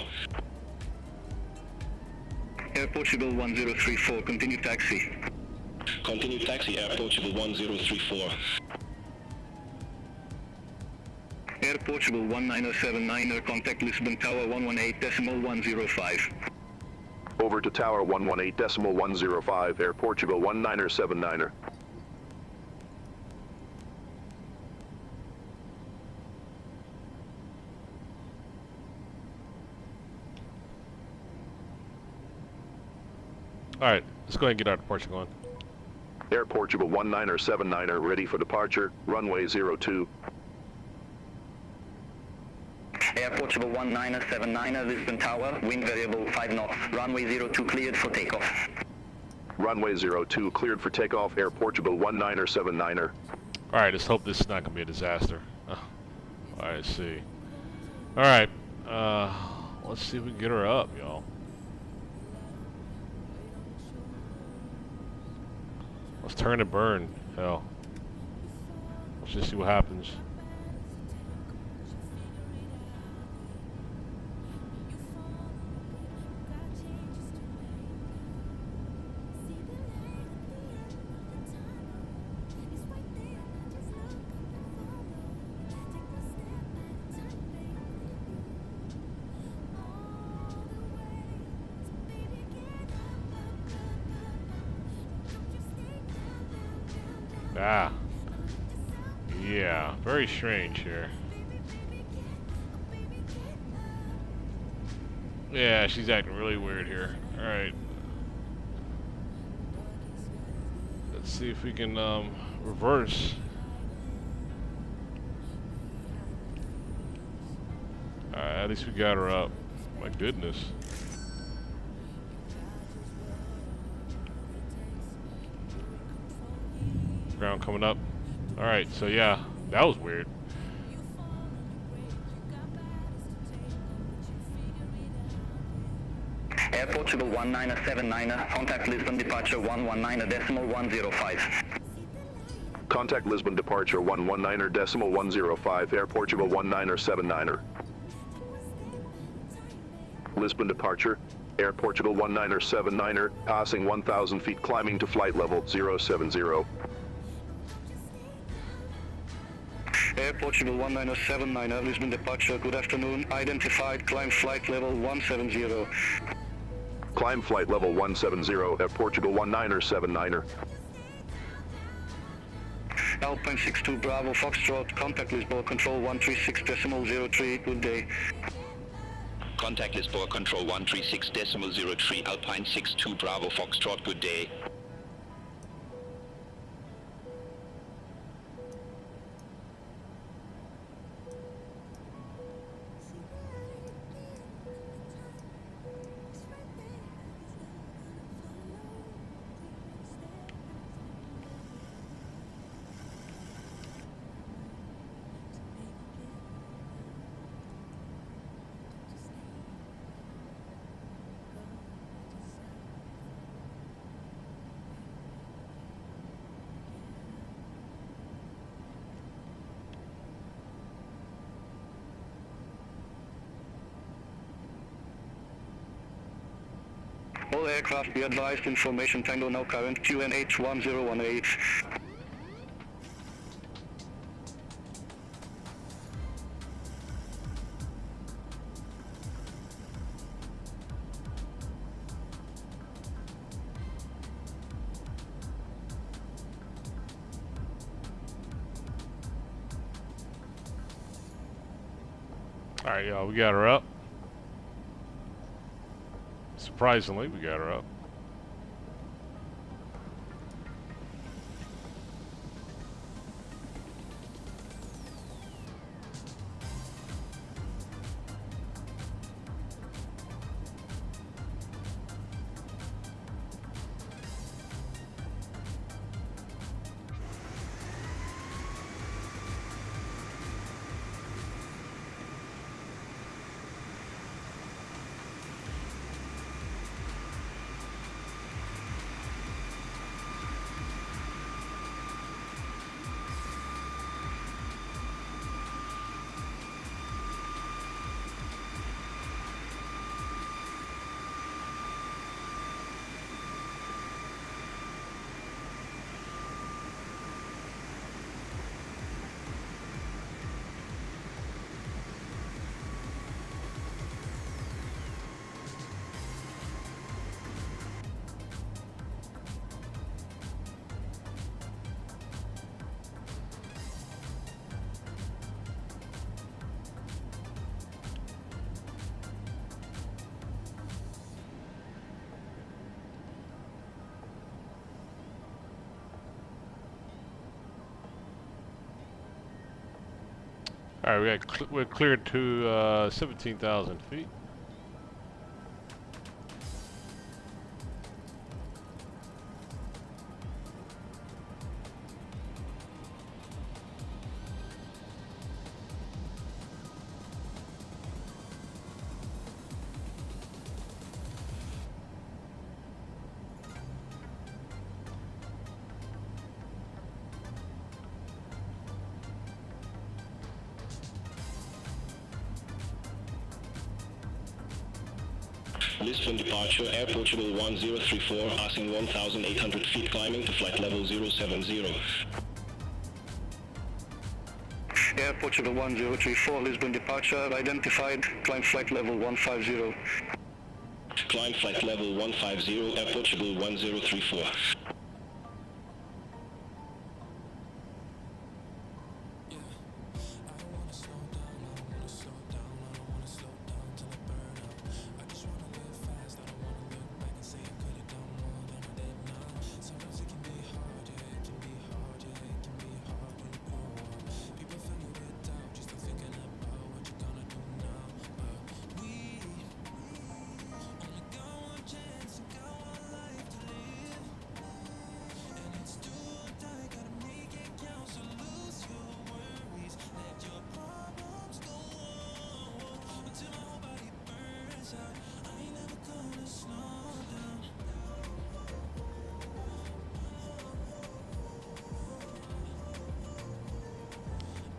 Speaker 7: Air Portugal 1034, continue taxi.
Speaker 6: Continue taxi, Air Portugal 1034.
Speaker 7: Air Portugal 19079er, contact Lisbon Tower 118.105.
Speaker 9: Over to Tower 118.105, Air Portugal 1979er.
Speaker 1: Alright, let's go ahead and get our departure going.
Speaker 9: Air Portugal 1979er ready for departure, runway 02.
Speaker 7: Air Portugal 1979er, Lisbon Tower, wind variable 5 knots, runway 02 cleared for takeoff.
Speaker 9: Runway 02 cleared for takeoff, Air Portugal 1979er.
Speaker 1: Alright, let's hope this is not going to be a disaster. Alright, let's see. Alright, let's see if we can get her up, y'all. Let's turn and burn. Hell. Let's just see what happens. Ah. Yeah, very strange here. Yeah, she's acting really weird here. Alright. Let's see if we can reverse. Alright, at least we got her up. My goodness. Ground coming up. Alright, so yeah, that was weird.
Speaker 7: Air Portugal 1979er, contact Lisbon departure 119.105.
Speaker 9: Contact Lisbon departure 119.105, Air Portugal 1979er. Lisbon departure, Air Portugal 1979er, passing 1,000 feet, climbing to flight level 070.
Speaker 7: Air Portugal 1979er, Lisbon departure, good afternoon, identified, climb flight level 170.
Speaker 9: Climb flight level 170, Air Portugal 1979er.
Speaker 7: Alpine 62 Bravo Foxtrot, contact Lisbon control 136.03, good day.
Speaker 13: Contact Lisbon control 136.03, Alpine 62 Bravo Foxtrot, good day.
Speaker 7: All aircraft be advised, information Tango now current, QNH 1018.
Speaker 1: Alright, y'all, we got her up. Surprisingly, we got her up. Alright, we're cleared to 17,000 feet.
Speaker 6: Lisbon departure, Air Portugal 1034, passing 1,800 feet, climbing to flight level 070.
Speaker 7: Air Portugal 1034, Lisbon departure, identified, climb flight level 150.
Speaker 6: Climb flight level 150, Air Portugal 1034.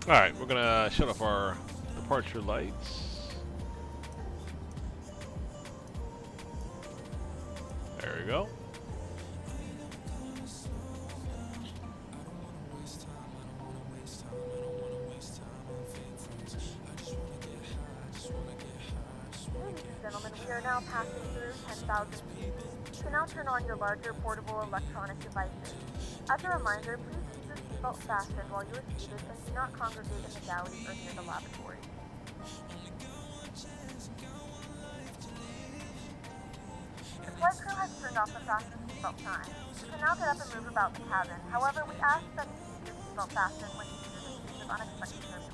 Speaker 1: Alright, we're gonna shut off our departure lights. There we go.
Speaker 3: Ladies and gentlemen, we are now passing through 10,000 feet. You can now turn on your larger portable electronic devices. As a reminder, please keep your seatbelt fastened while you are seated and do not congregate in the galley or near the lavatory. The flight crew has turned off the fasten seatbelt sign. You can now get up and move about the cabin. However, we ask that you keep your seatbelt fastened when you use in case of unexpected turbulence.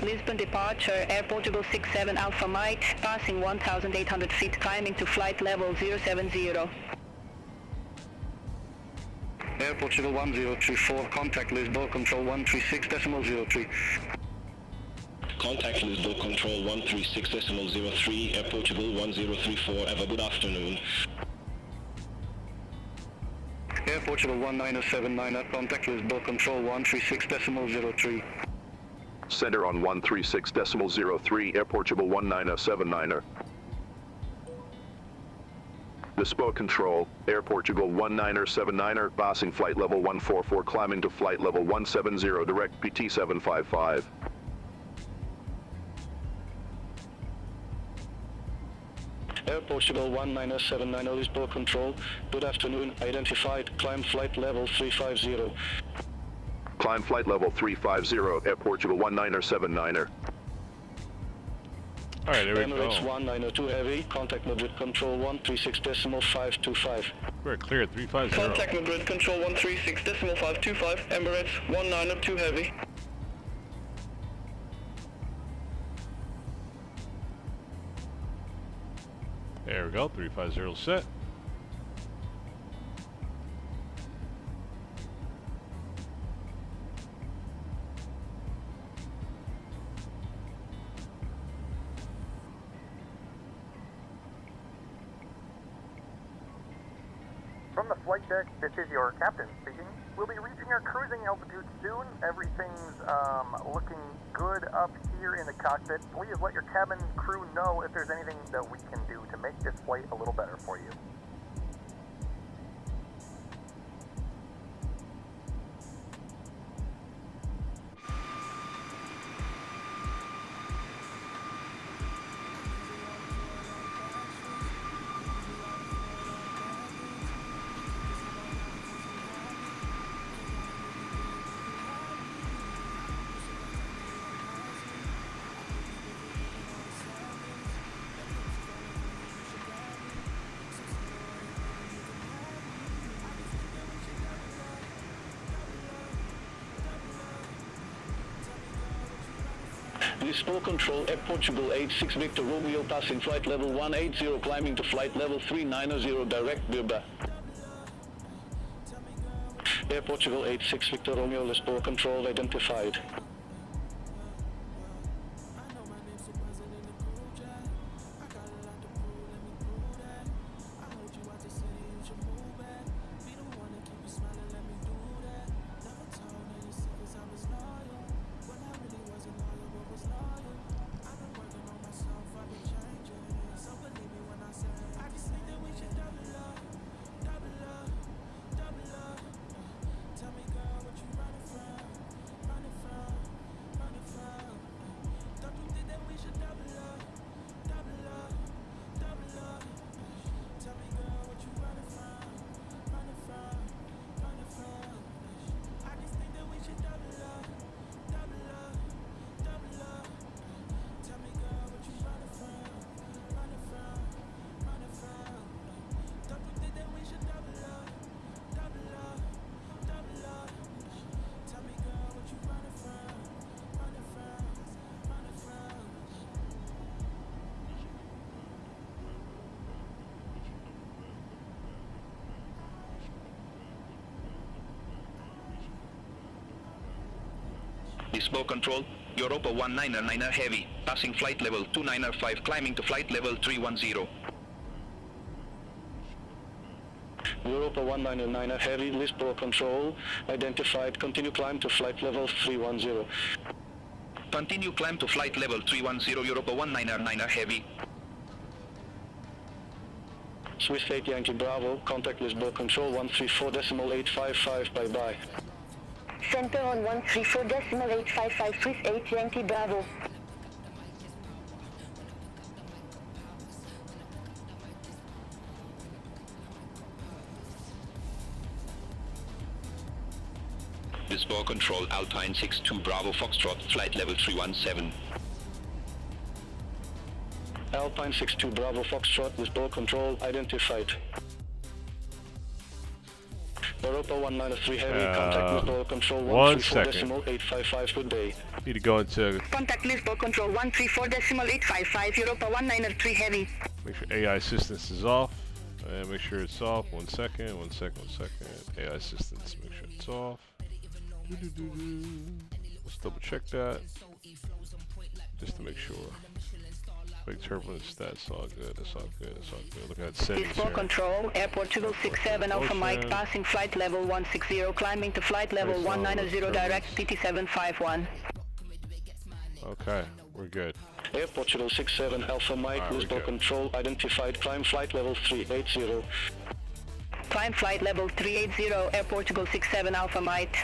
Speaker 8: Lisbon departure, Air Portugal 67 Alpha Mike, passing 1,800 feet, climbing to flight level 070.
Speaker 7: Air Portugal 1034, contact Lisbon control 136.03.
Speaker 6: Contact Lisbon control 136.03, Air Portugal 1034, have a good afternoon.
Speaker 7: Air Portugal 1979, contact Lisbon control 136.03.
Speaker 9: Center on 136.03, Air Portugal 1979er. Lisbon Control, Air Portugal 1979er, passing flight level 144, climbing to flight level 170, direct PT 755.
Speaker 7: Air Portugal 1979, Lisbon Control, good afternoon, identified, climb flight level 350.
Speaker 9: Climb flight level 350, Air Portugal 1979er.
Speaker 1: Alright, there we
Speaker 7: Emirates
Speaker 1: go.
Speaker 7: 1902 Heavy, contact Madrid Control 136.525.
Speaker 1: We're clear, 350.
Speaker 10: Contact Madrid Control 136.525, Emirates 1902 Heavy.
Speaker 1: There we go, 350 set.
Speaker 11: From the flight deck, this is your captain speaking. We'll be reaching our cruising altitude soon. Everything's looking good up here in the cockpit. Please let your cabin crew know if there's anything that we can do to make this flight a little better for you.
Speaker 7: Lisbon Control, Air Portugal 86 Victor Romeo, passing flight level 180, climbing to flight level 390, direct Bilbao. Air Portugal 86 Victor Romeo, Lisbon Control identified.
Speaker 13: Lisbon Control, Europa 199er Heavy, passing flight level 295, climbing to flight level 310.
Speaker 7: Europa 199er Heavy, Lisbon Control, identified, continue climb to flight level 310.
Speaker 13: Continue climb to flight level 310, Europa 199er Heavy.
Speaker 7: Swiss 8 Yankee Bravo, contact Lisbon Control 134.855, bye-bye.
Speaker 12: Center on 134.855, Swiss 8 Yankee Bravo.
Speaker 13: Lisbon Control, Alpine 62 Bravo Foxtrot, flight level 317.
Speaker 7: Alpine 62 Bravo Foxtrot, Lisbon Control identified. Europa 193 Heavy, contact Lisbon Control
Speaker 1: 1
Speaker 7: 134.855, good day.
Speaker 1: Need to go into,
Speaker 8: Contact Lisbon Control 134.855, Europa 193 Heavy.
Speaker 1: make sure AI assistance is off. And make sure it's off. 1 second, 1 second, 1 second. AI assistance, make sure it's off. Let's double check that. Just to make sure. Quick turbulence, that's all good, that's all good, that's all good. Look at settings
Speaker 8: Lisbon
Speaker 1: here.
Speaker 8: Control, Airport 267 Alpha Mike, passing flight level 160, climbing to flight level 190 direct PT751.
Speaker 1: Okay, we're good.
Speaker 7: Airport 267 Alpha Mike,
Speaker 1: Alright,
Speaker 7: Lisbon Control, identified, climb flight level 380.
Speaker 8: Climb flight level 380, Airport 267 Alpha Mike.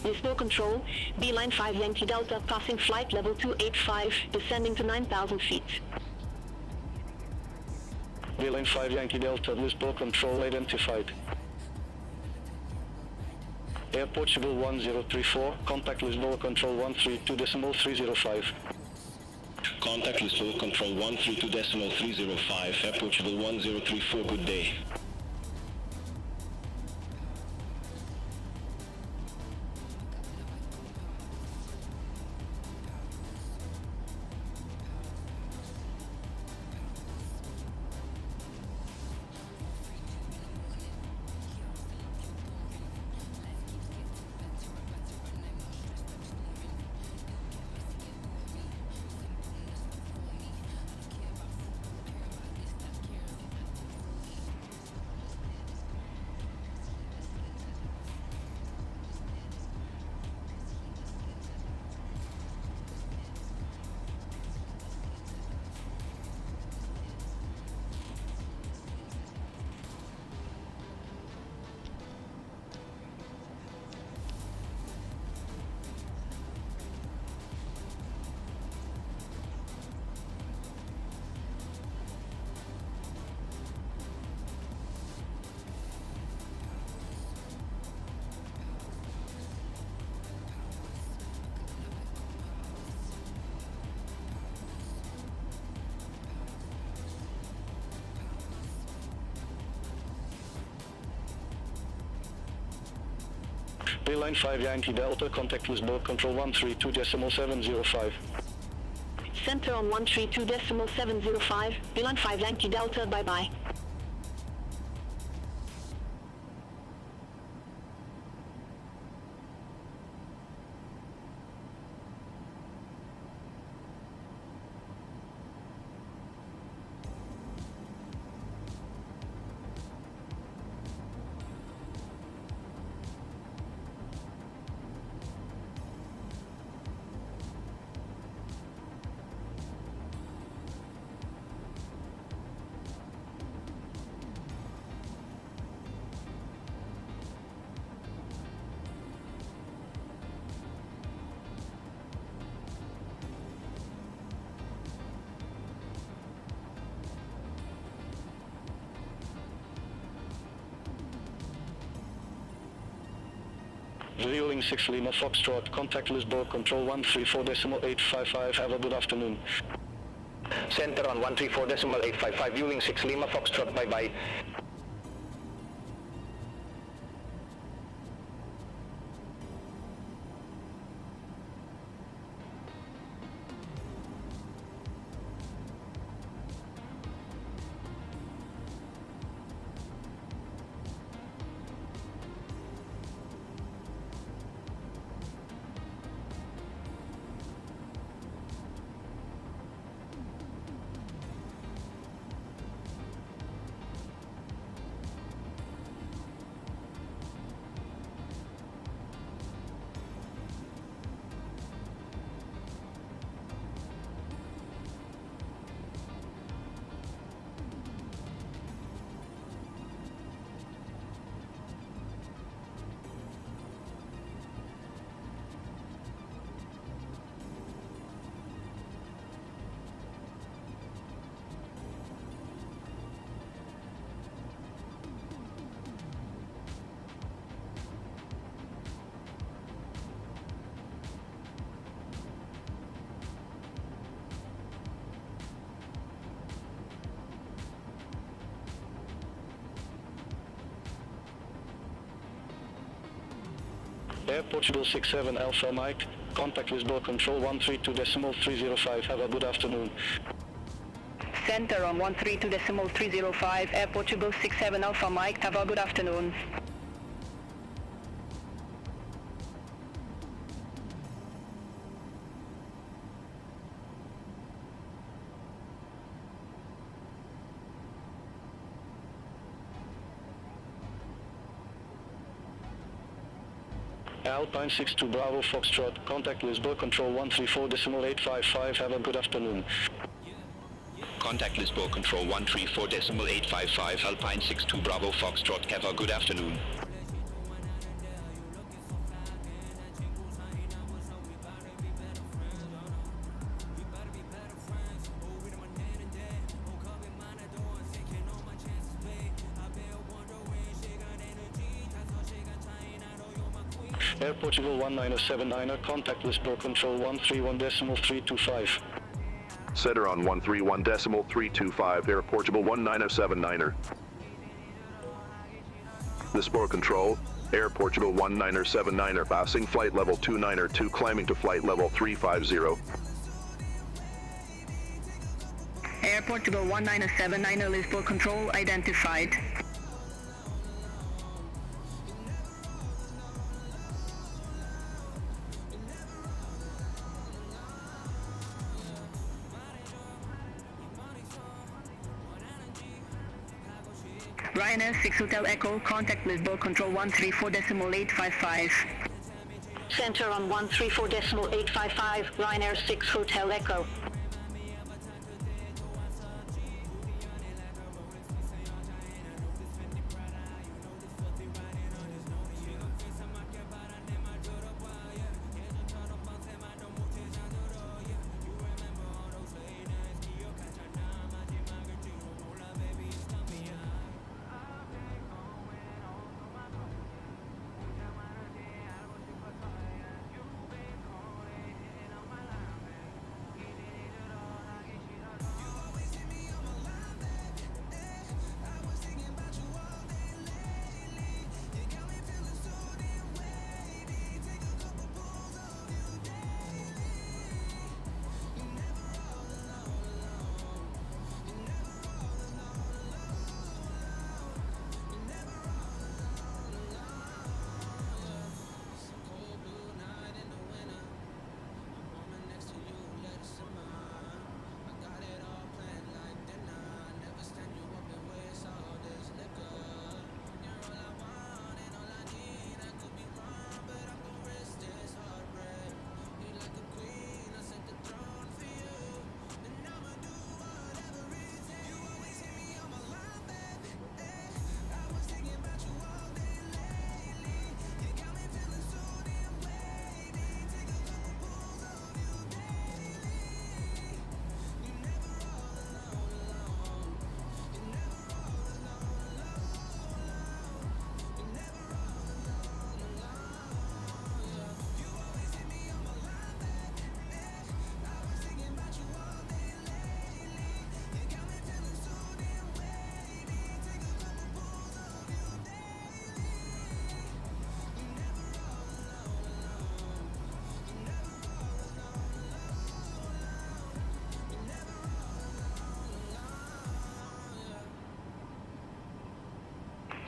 Speaker 12: Lisbon Control, Beeline 5 Yankee Delta, passing flight level 285, descending to 9,000 feet.
Speaker 7: Beeline 5 Yankee Delta, Lisbon Control, identified. Airport Civil 1034, contact Lisbon Control 132.305.
Speaker 6: Contact Lisbon Control 132.305, Airport Civil 1034, good day.
Speaker 7: Beeline 5 Yankee Delta, contact Lisbon Control 132.705.
Speaker 12: Center on 132.705, Beeline 5 Yankee Delta, bye-bye.
Speaker 7: Reeling 6 Lima Foxtrot, contact Lisbon Control 134.855, have a good afternoon.
Speaker 13: Center on 134.855, viewing 6 Lima Foxtrot, bye-bye.
Speaker 10: Air Portugal 67 Alpha Mike, contact Lisbon Control 132.305. Have a good afternoon.
Speaker 8: Center on 132.305, Air Portugal 67 Alpha Mike, have a good afternoon.
Speaker 10: Alpine 62 Bravo Foxtrot, contact Lisbon Control 134.855. Have a good afternoon.
Speaker 13: Contact Lisbon Control 134.855, Alpine 62 Bravo Foxtrot, have a good afternoon.
Speaker 10: Air Portugal 19079er, contact Lisbon Control 131.325.
Speaker 9: Center on 131.325, Air Portugal 19079er. Lisbon Control, Air Portugal 19079er, passing flight level 292, climbing to flight level 350.
Speaker 8: Air Portugal 19079er, Lisbon Control identified. Ryanair 6 Hotel Echo, contact Lisbon Control 134.855.
Speaker 12: Center on 134.855, Ryanair 6 Hotel Echo.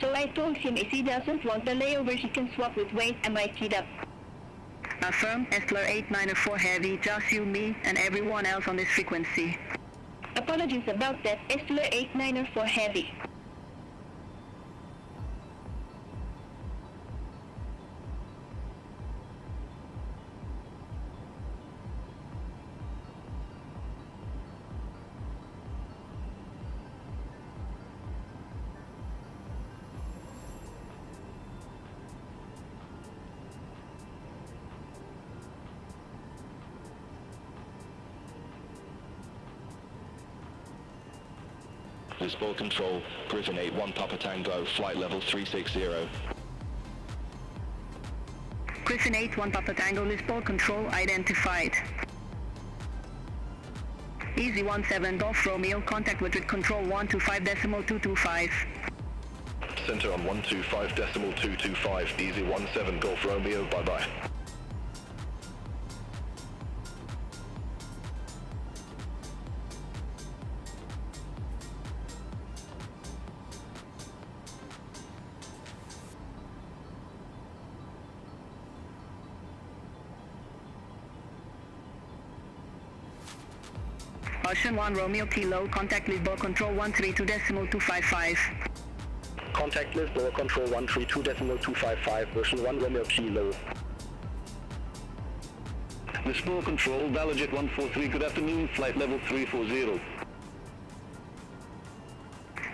Speaker 12: So I told him if he doesn't want the layovers, he can swap with Wayne and I teed up.
Speaker 8: Affirm, Estler 894 Heavy, just you, me, and everyone else on this frequency.
Speaker 12: Apologies about that, Estler 894 Heavy.
Speaker 13: Lisbon Control, Griffin 81 Papa Tango, flight level 360.
Speaker 8: Griffin 81 Papa Tango, Lisbon Control identified. Easy 17 Golf Romeo, contact with Control 125.225.
Speaker 9: Center on 125.225, easy 17 Golf Romeo, bye-bye.
Speaker 8: Ocean 1 Romeo Kilo, contact Lisbon Control 132.255.
Speaker 7: Contact Lisbon Control 132.255, version 1 Romeo Kilo. Lisbon Control, ValueJet 143, good afternoon, flight level 340.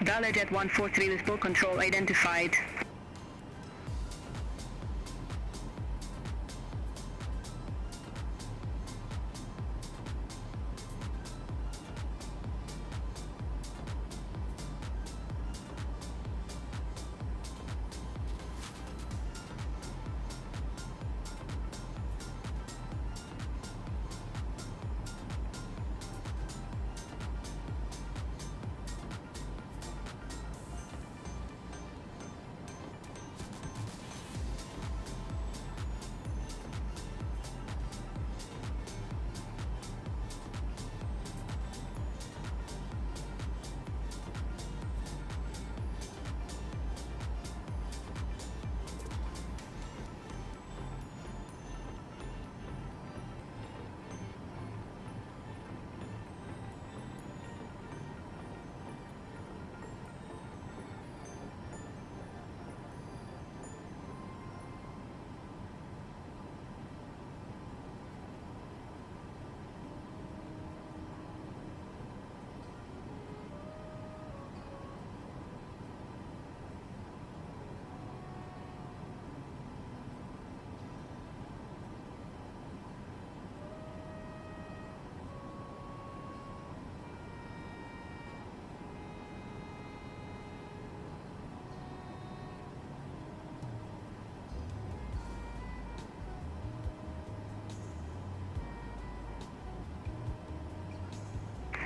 Speaker 8: ValueJet 143, Lisbon Control identified.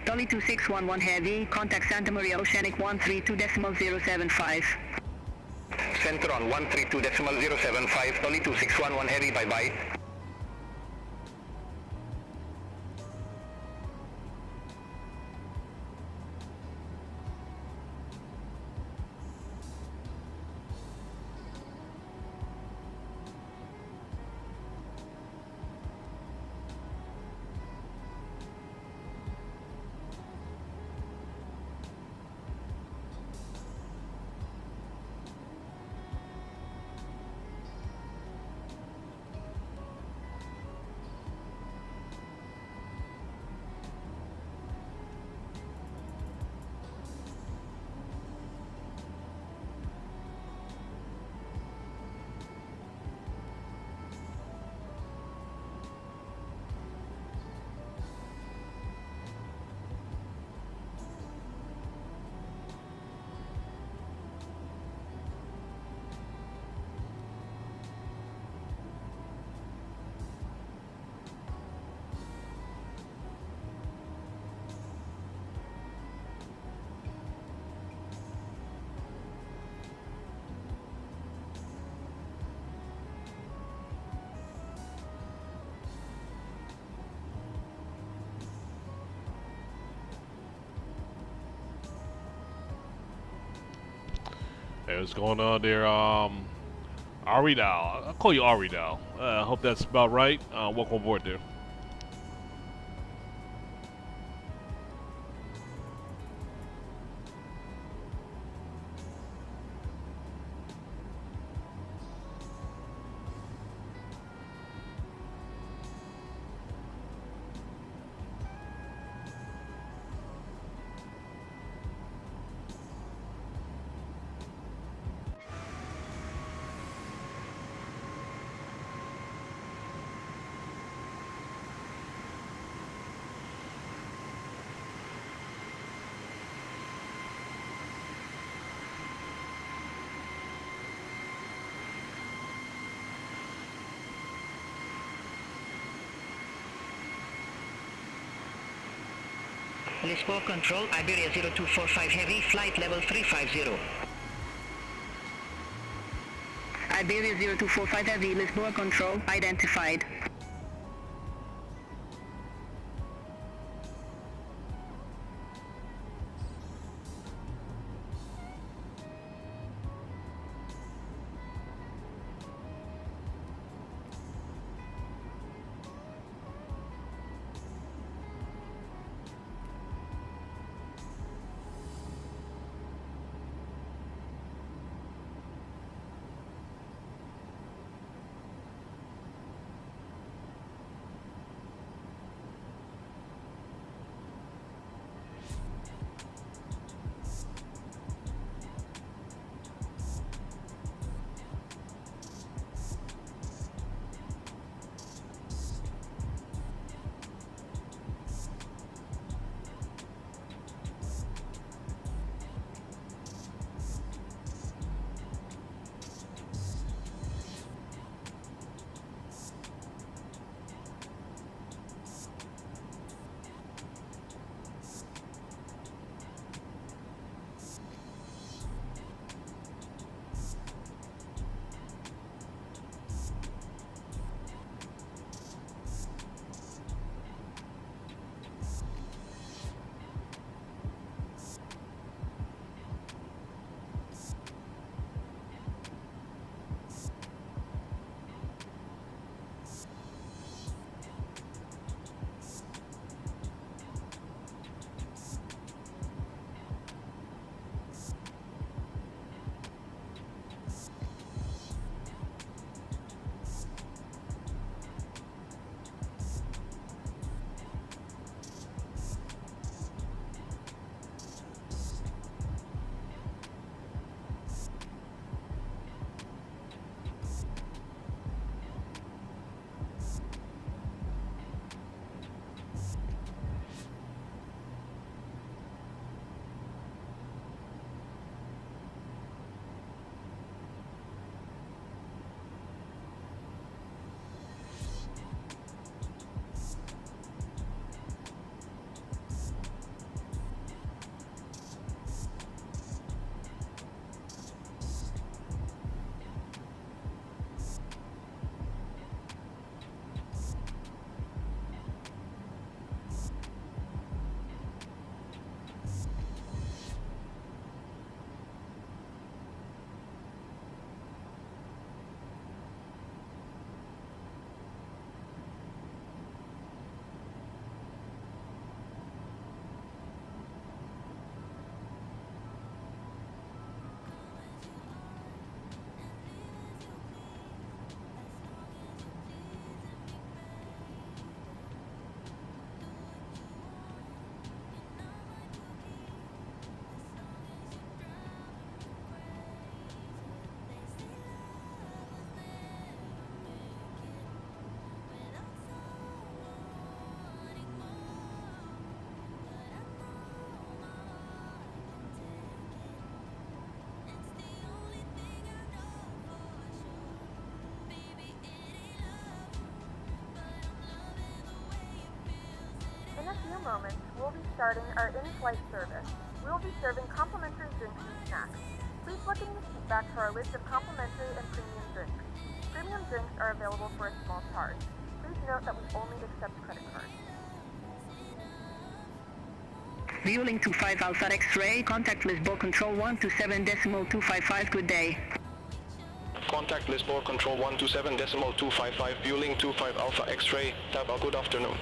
Speaker 8: Dolly 2611 Heavy, contact Santa Maria Oceanic 132.075.
Speaker 7: Center on 132.075, Dolly 2611 Heavy, bye-bye.
Speaker 1: Hey, what's going on there? Aridal. I'll call you Aridal. I hope that's about right. Welcome aboard there.
Speaker 8: Lisbon Control, Iberia 0245 Heavy, flight level 350. Iberia 0245 Heavy, Lisbon control identified.
Speaker 3: In a few moments, we'll be starting our in-flight service. We will be serving complimentary drinks and snacks. Please look in your seat back for our list of complimentary and premium drinks. Premium drinks are available for a small charge. Please note that we only accept credit cards.
Speaker 8: Viewing 25 Alpha X-ray, contact Lisbon Control 127.255, good day.
Speaker 6: Contact Lisbon Control 127.255, fueling 25 Alpha X-ray. Have a good afternoon.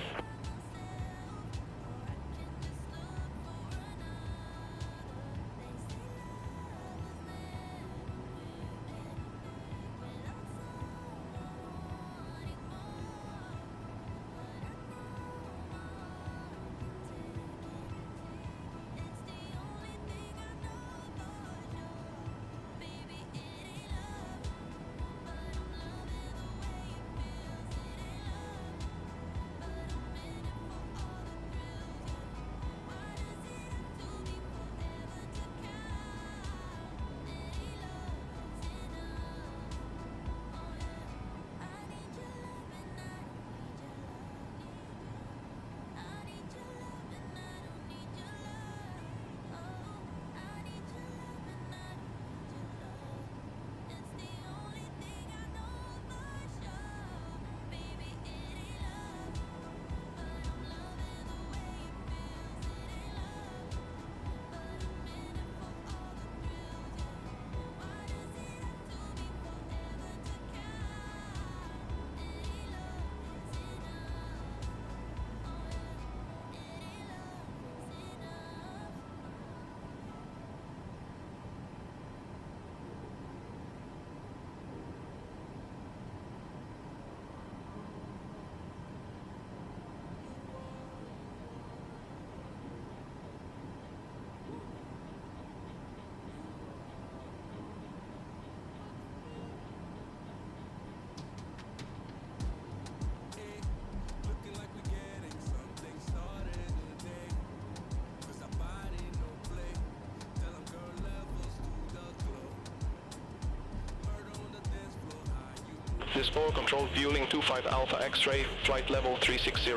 Speaker 10: Lisbon Control, fueling 25 Alpha X-ray, flight level 360.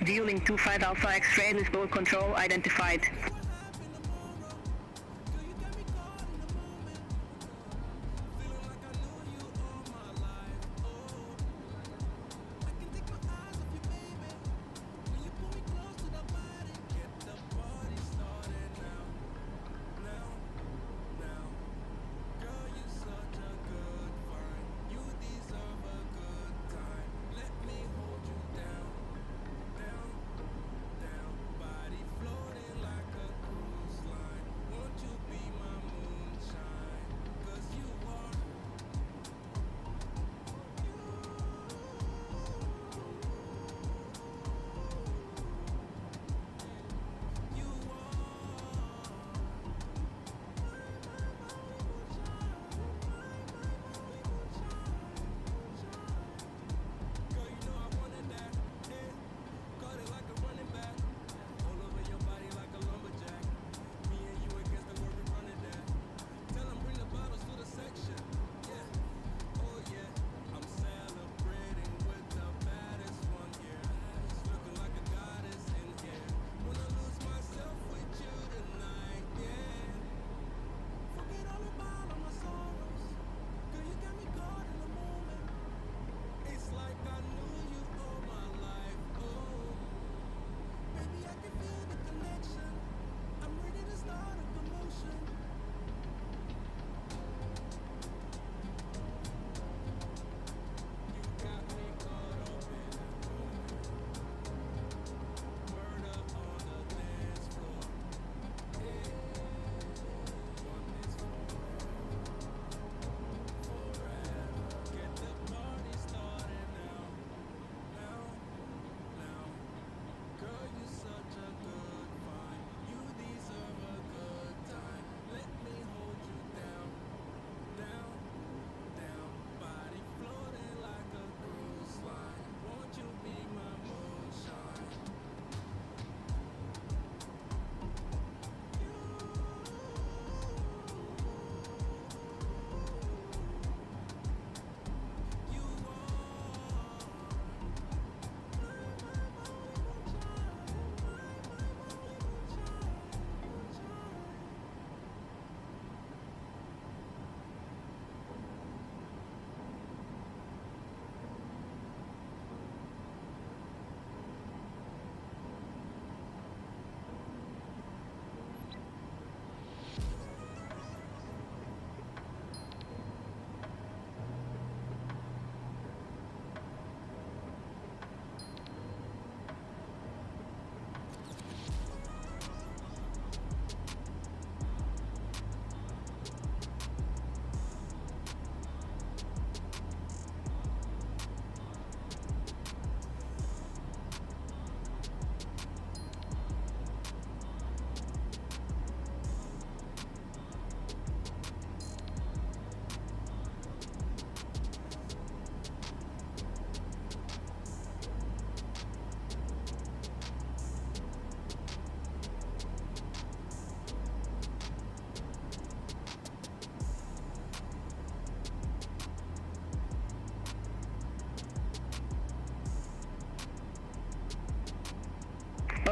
Speaker 8: Viewing 25 Alpha X-ray, Lisbon Control identified.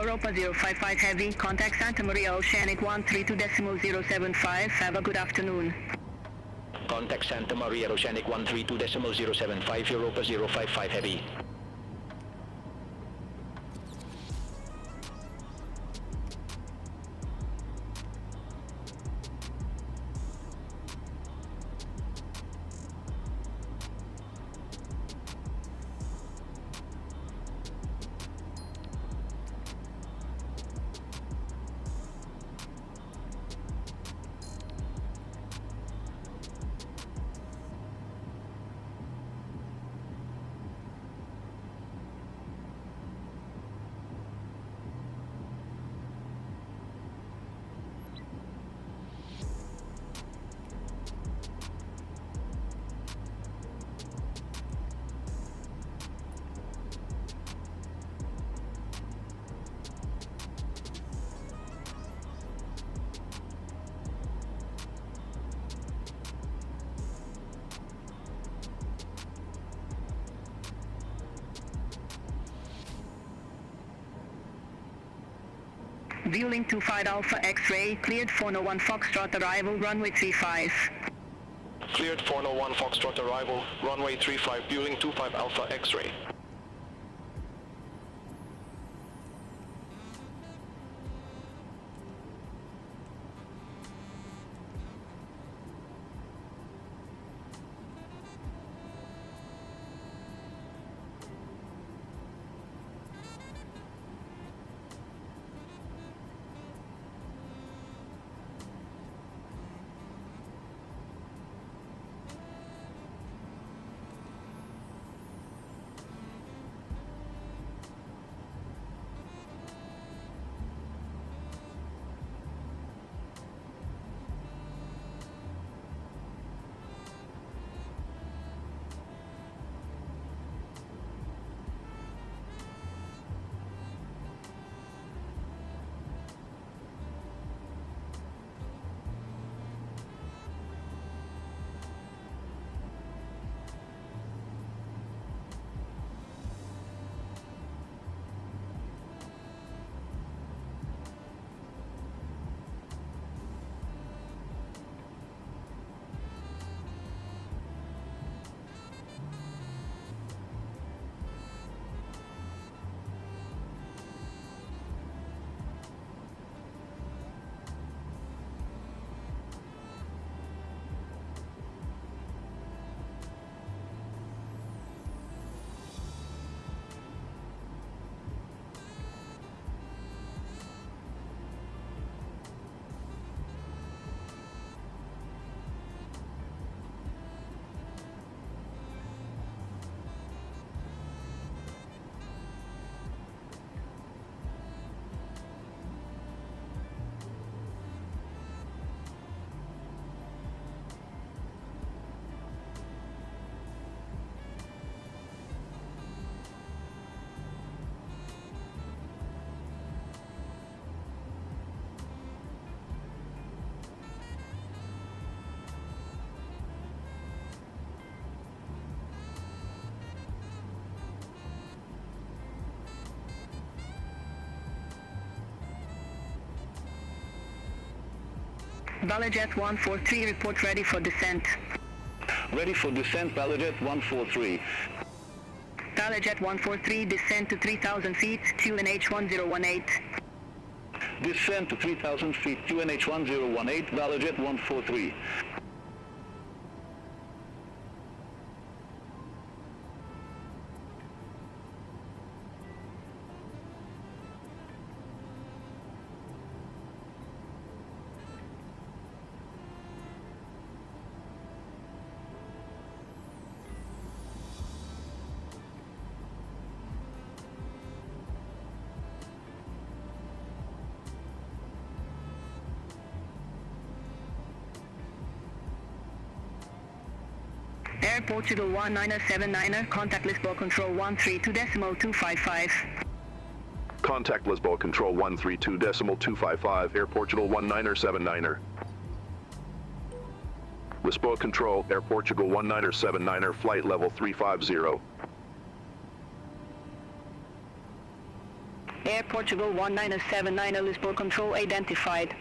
Speaker 8: Europa 055 Heavy, contact Santa Maria Oceanic 132.075. Have a good afternoon.
Speaker 13: Contact Santa Maria Oceanic 132.075, Europa 055 Heavy.
Speaker 8: Viewing 25 Alpha X-ray, cleared 401 Foxtrot arrival, runway 35.
Speaker 10: Cleared 401 Foxtrot arrival, runway 35, viewing 25 Alpha X-ray.
Speaker 8: ValueJet 143, report ready for descent.
Speaker 7: Ready for descent, ValueJet 143.
Speaker 8: ValueJet 143, descend to 3,000 feet, QNH 1018.
Speaker 7: Descend to 3,000 feet, QNH 1018, ValueJet 143.
Speaker 8: Air Portugal 1979er, contact Lisbon Control 132.255.
Speaker 9: Contact Lisbon Control 132.255, Air Portugal 1979er. Lisbon Control, Air Portugal 1979er, flight level 350.
Speaker 8: Air Portugal 1979er, Lisbon Control identified.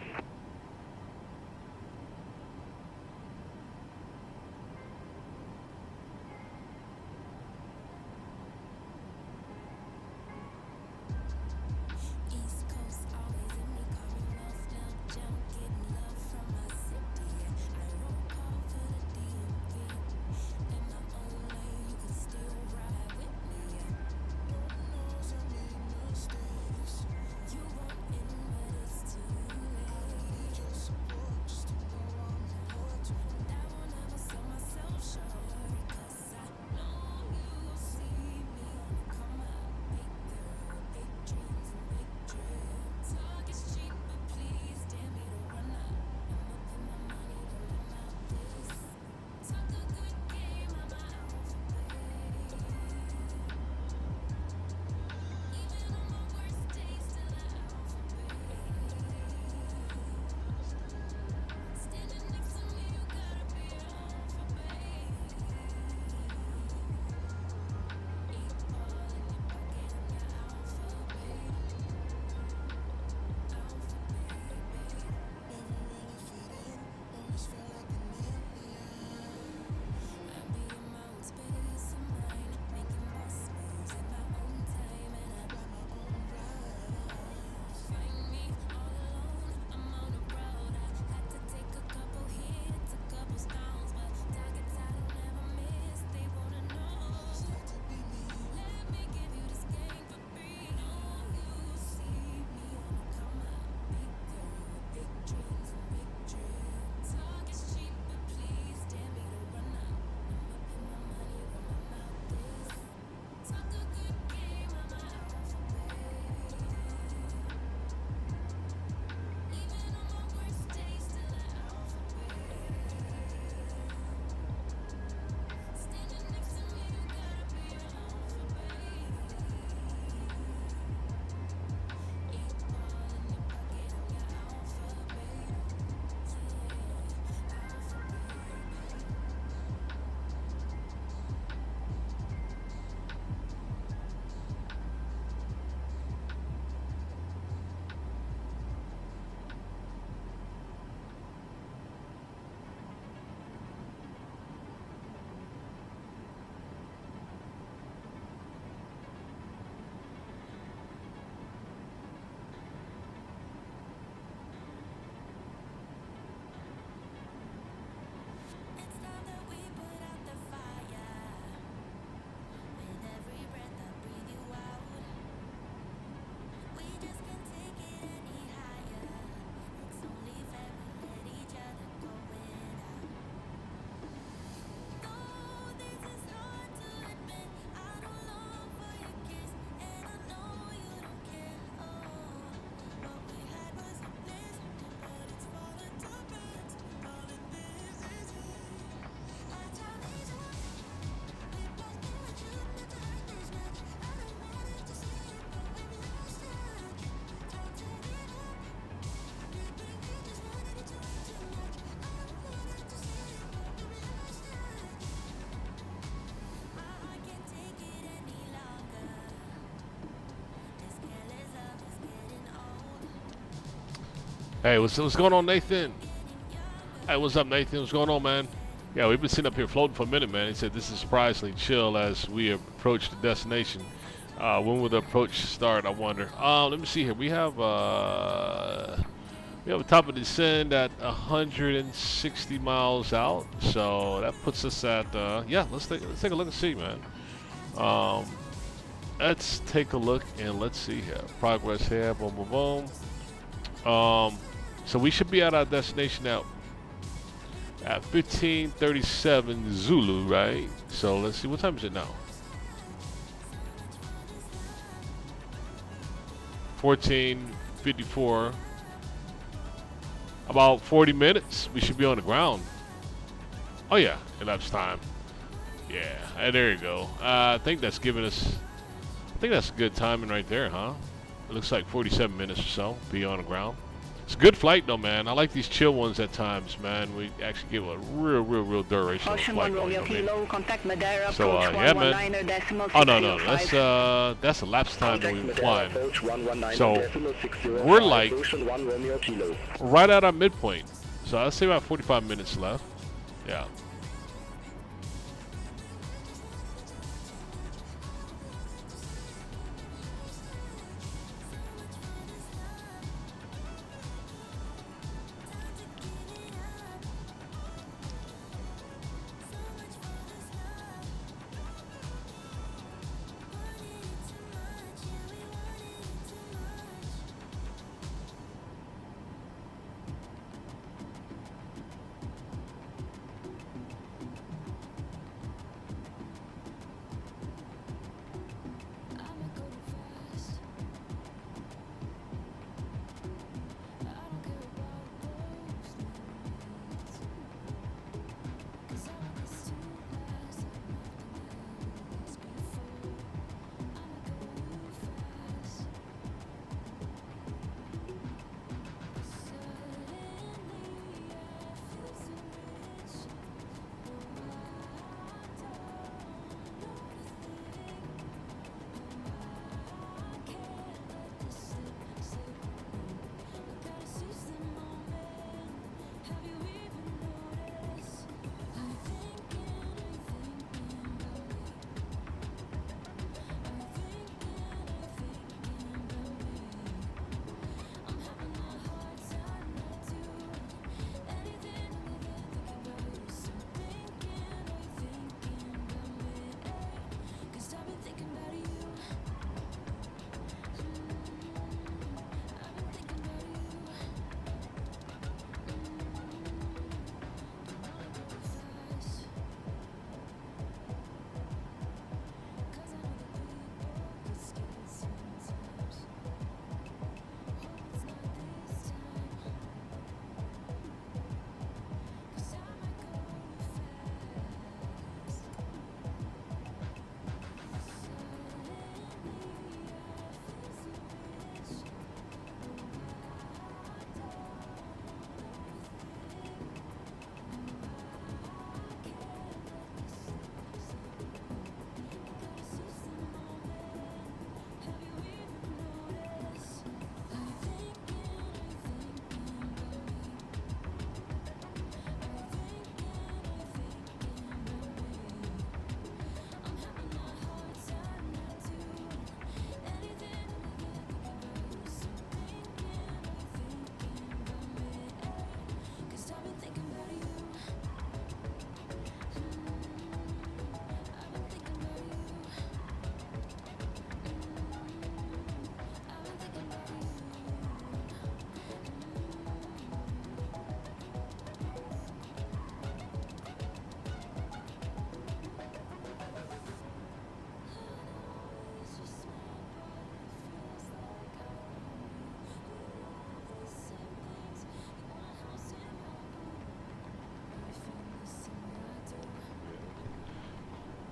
Speaker 1: Hey, what's going on, Nathan? Hey, what's up, Nathan? What's going on, man? Yeah, we've been sitting up here floating for a minute, man. He said this is surprisingly chill as we approach the destination. When will the approach start, I wonder? Let me see here. We have a top of descent at 160 miles out. So that puts us at, yeah, let's take a look and see, man. Let's take a look and let's see here. Progress here, boom, boom, boom. So we should be at our destination now at 15:37 Zulu, right? So let's see, what time is it now? 14:54. About 40 minutes, we should be on the ground. Oh yeah, elapsed time. Yeah, and there you go. I think that's giving us, I think that's good timing right there, huh? It looks like 47 minutes or so, be on the ground. It's a good flight though, man. I like these chill ones at times, man. We actually give a real duration of
Speaker 8: Ocean
Speaker 1: flight
Speaker 8: 1
Speaker 1: going,
Speaker 8: Romeo Kilo, contact Madeira,
Speaker 1: so,
Speaker 8: approach
Speaker 1: yeah,
Speaker 8: 119er
Speaker 1: man.
Speaker 8: decimal
Speaker 1: Oh no,
Speaker 8: 605.
Speaker 1: that's elapsed time that we've been flying. So
Speaker 7: So
Speaker 1: we're like right at our midpoint. So I'd say about 45 minutes left. Yeah.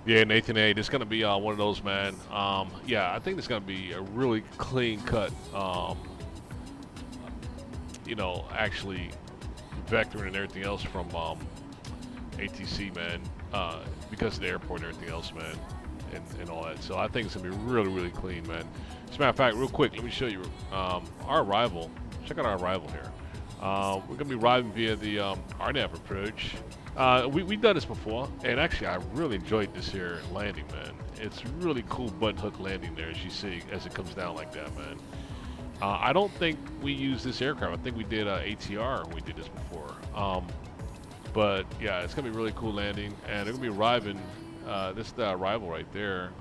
Speaker 1: Yeah, Nathan A. This is gonna be one of those, man. Yeah, I think it's gonna be a really clean cut. You know, actually vectoring and everything else from ATC, man, because of the airport and everything else, man, and all that. So I think it's gonna be really clean, man. As a matter of fact, real quick, let me show you our arrival. Check out our arrival here. We're gonna be riding via the RNAV approach. We've done this before, and actually I really enjoyed this here landing, man. It's really cool butt hook landing there, as you see, as it comes down like that, man. I don't think we used this aircraft. I think we did ATR when we did this before. But yeah, it's gonna be really cool landing, and they're gonna be arriving. This is the arrival right there.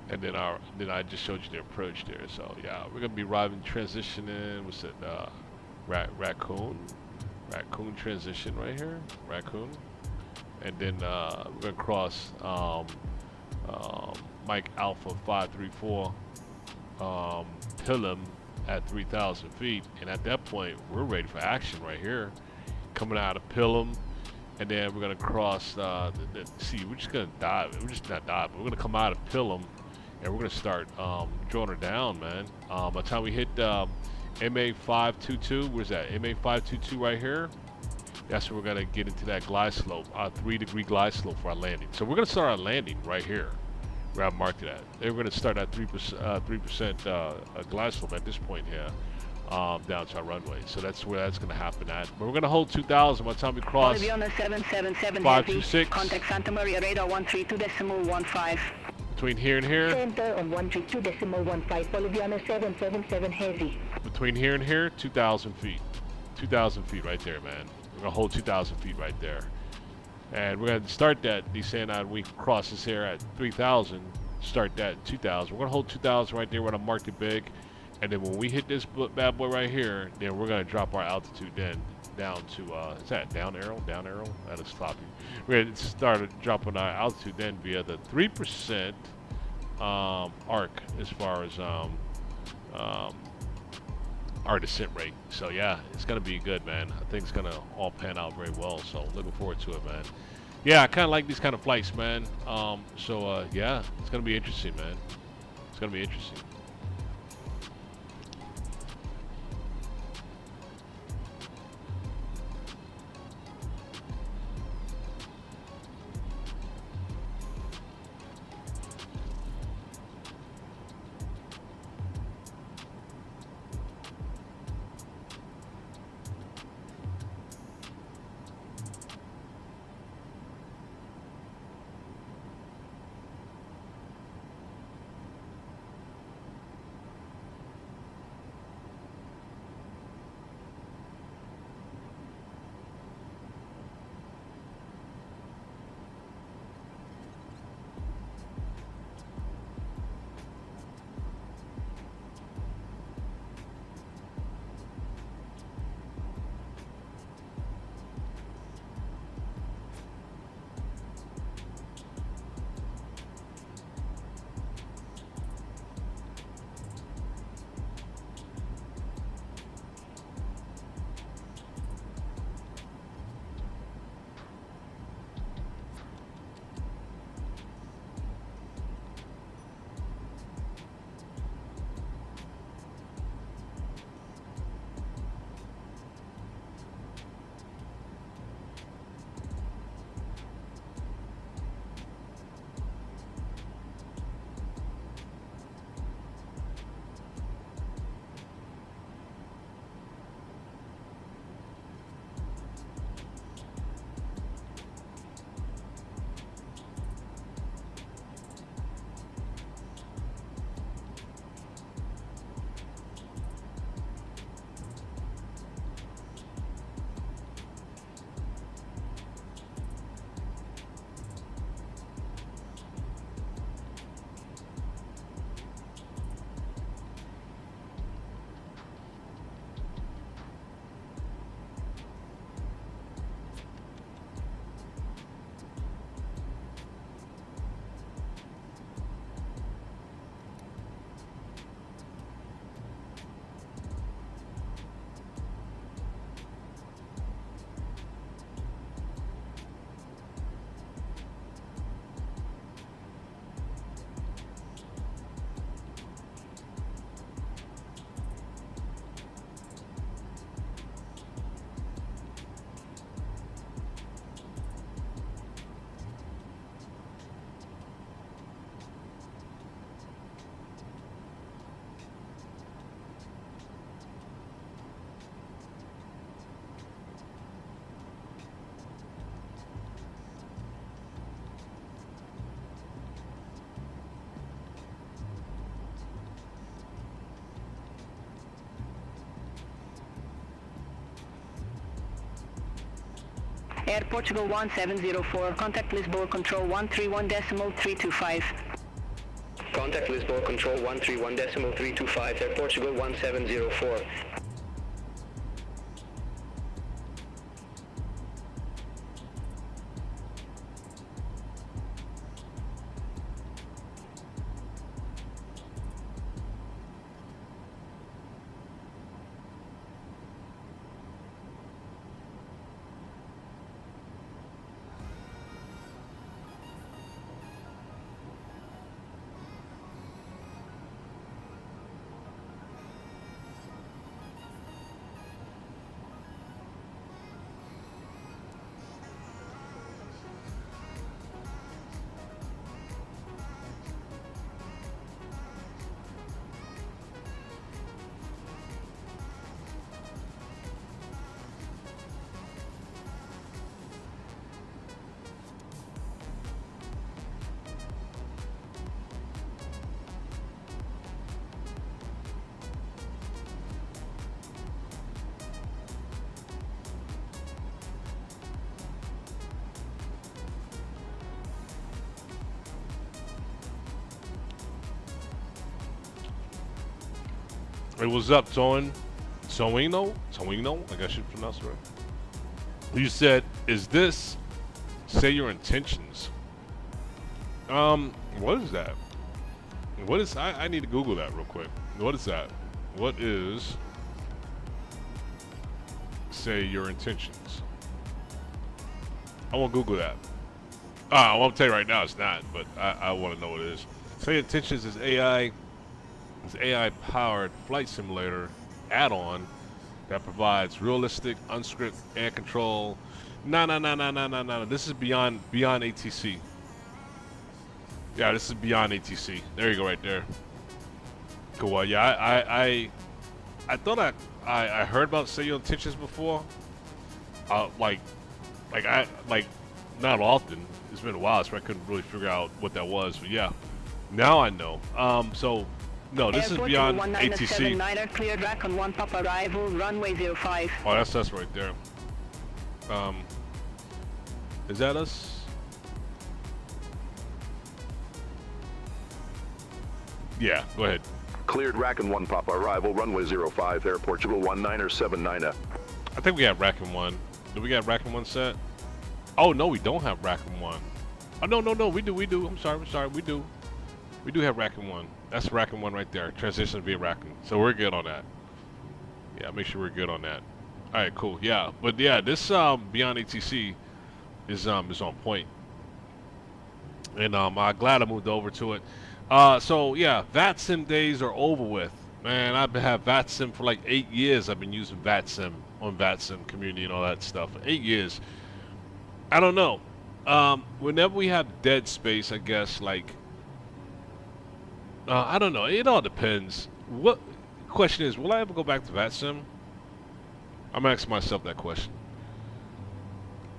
Speaker 1: And then I just showed you the approach there. So yeah, we're gonna be arriving, transitioning. What's it? Raccoon transition right here. Raccoon, and then we're gonna cross Mike Alpha 534 Pilum at 3,000 feet, and at that point we're ready for action right here. Coming out of Pilum, and then we're gonna cross. See, we're just gonna dive. We're just not dive. But we're gonna come out of Pilum. And we're gonna start drawing her down, man. By the time we hit MA 522, where's that? MA 522 right here. That's where we're gonna get into that glide slope, 3-degree glide slope for our landing. So we're gonna start our landing right here, where I marked it at. Then we're gonna start at 3% glide slope at this point here, down to our runway. So that's where that's gonna happen at. But we're gonna hold 2,000 by the time we cross 526.
Speaker 8: Contact Santa Maria radar 132.15.
Speaker 1: Between here and here.
Speaker 8: Center on 132.15. Boliviano 777 heavy.
Speaker 1: Between here and here, 2,000 feet. 2,000 feet right there, man. We're gonna hold 2,000 feet right there. And we're gonna start that descent on, we cross this here at 3,000. Start that at 2,000. We're gonna hold 2,000 right there. We're gonna mark it big. And then when we hit this bad boy right here, then we're gonna drop our altitude then down to, is that down arrow? Down arrow? That'll stop you. We're gonna start dropping our altitude then via the 3% arc as far as our descent rate. So yeah, it's gonna be good, man. I think it's gonna all pan out very well. So looking forward to it, man. Yeah, I kind of like these kind of flights, man. Yeah, it's gonna be interesting, man. It's gonna be interesting.
Speaker 8: Air Portugal 1704, contact Lisbon Control 131.325.
Speaker 10: Contact Lisbon Control 131.325, Air Portugal 1704.
Speaker 1: Hey, what's up, Toin? Toino? I guess you pronounce it right. You said, is this say your intentions? What is that? What is, I need to Google that real quick. What is that? What is say your intentions? I won't Google that. I won't tell you right now it's not, but I want to know what it is. Say your intentions is AI. It's AI-powered flight simulator add-on that provides realistic, unscripted air control. No. This is BeyondATC. Yeah, this is BeyondATC. There you go, right there. Cool. Well, yeah, I thought I heard about say your intentions before. Like not often. It's been a while, so I couldn't really figure out what that was. But yeah, now I know. So. No, this is beyond ATC.
Speaker 8: Cleared rack on 1 Papa arrival, runway 05.
Speaker 1: Oh, that's us right there. Is that us? Yeah, go ahead.
Speaker 9: Cleared rack and 1 Papa arrival, runway 05, Air Portugal 1979.
Speaker 1: I think we have rack and 1. Do we got rack and 1 set? Oh, no, we don't have rack and 1. Oh, no, we do. I'm sorry, we do. We do have rack and 1. That's rack and 1 right there. Transition via racking. So we're good on that. Yeah, make sure we're good on that. All right, cool. Yeah, but yeah, this BeyondATC is on point, and I'm glad I moved over to it. So yeah, VATSIM days are over with. Man, I've had VATSIM for like 8 years. I've been using VATSIM on VATSIM community and all that stuff for 8 years. I don't know. Whenever we have dead space, I guess like. I don't know. It all depends. What question is, will I ever go back to VATSIM? I'm asking myself that question.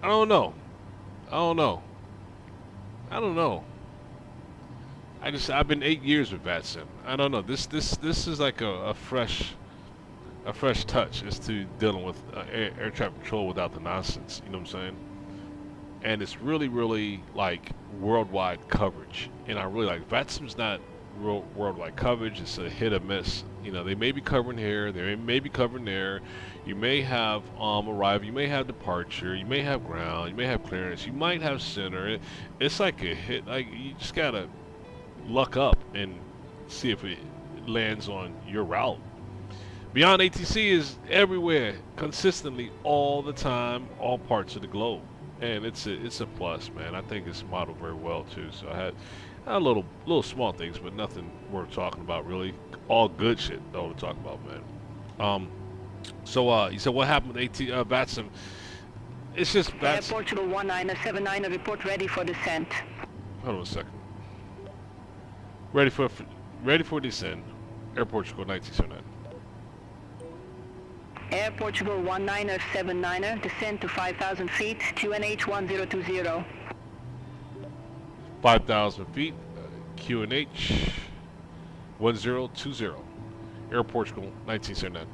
Speaker 1: I don't know. I've been 8 years with VATSIM. I don't know. This is like a fresh touch as to dealing with air traffic control without the nonsense. You know what I'm saying? And it's really like worldwide coverage. And I really like VATSIM's not worldwide coverage. It's a hit or miss. You know, they may be covering here, they may be covering there. You may have arrival, you may have departure, you may have ground, you may have clearance, you might have center. It's like a hit. Like, you just gotta luck up and see if it lands on your route. BeyondATC is everywhere, consistently, all the time, all parts of the globe, and it's a plus, man. I think it's modeled very well too. So I had a little small things, but nothing worth talking about really. All good shit though to talk about, man. So you said what happened with VATSIM? It's just VATSIM.
Speaker 8: Air Portugal 1979, report ready for descent.
Speaker 1: Hold on a second. Ready for descent. Air Portugal 1979.
Speaker 8: Air Portugal 1979, descend to 5,000 feet, QNH 1020.
Speaker 1: 5,000 feet, QNH 1020. Air Portugal 1979.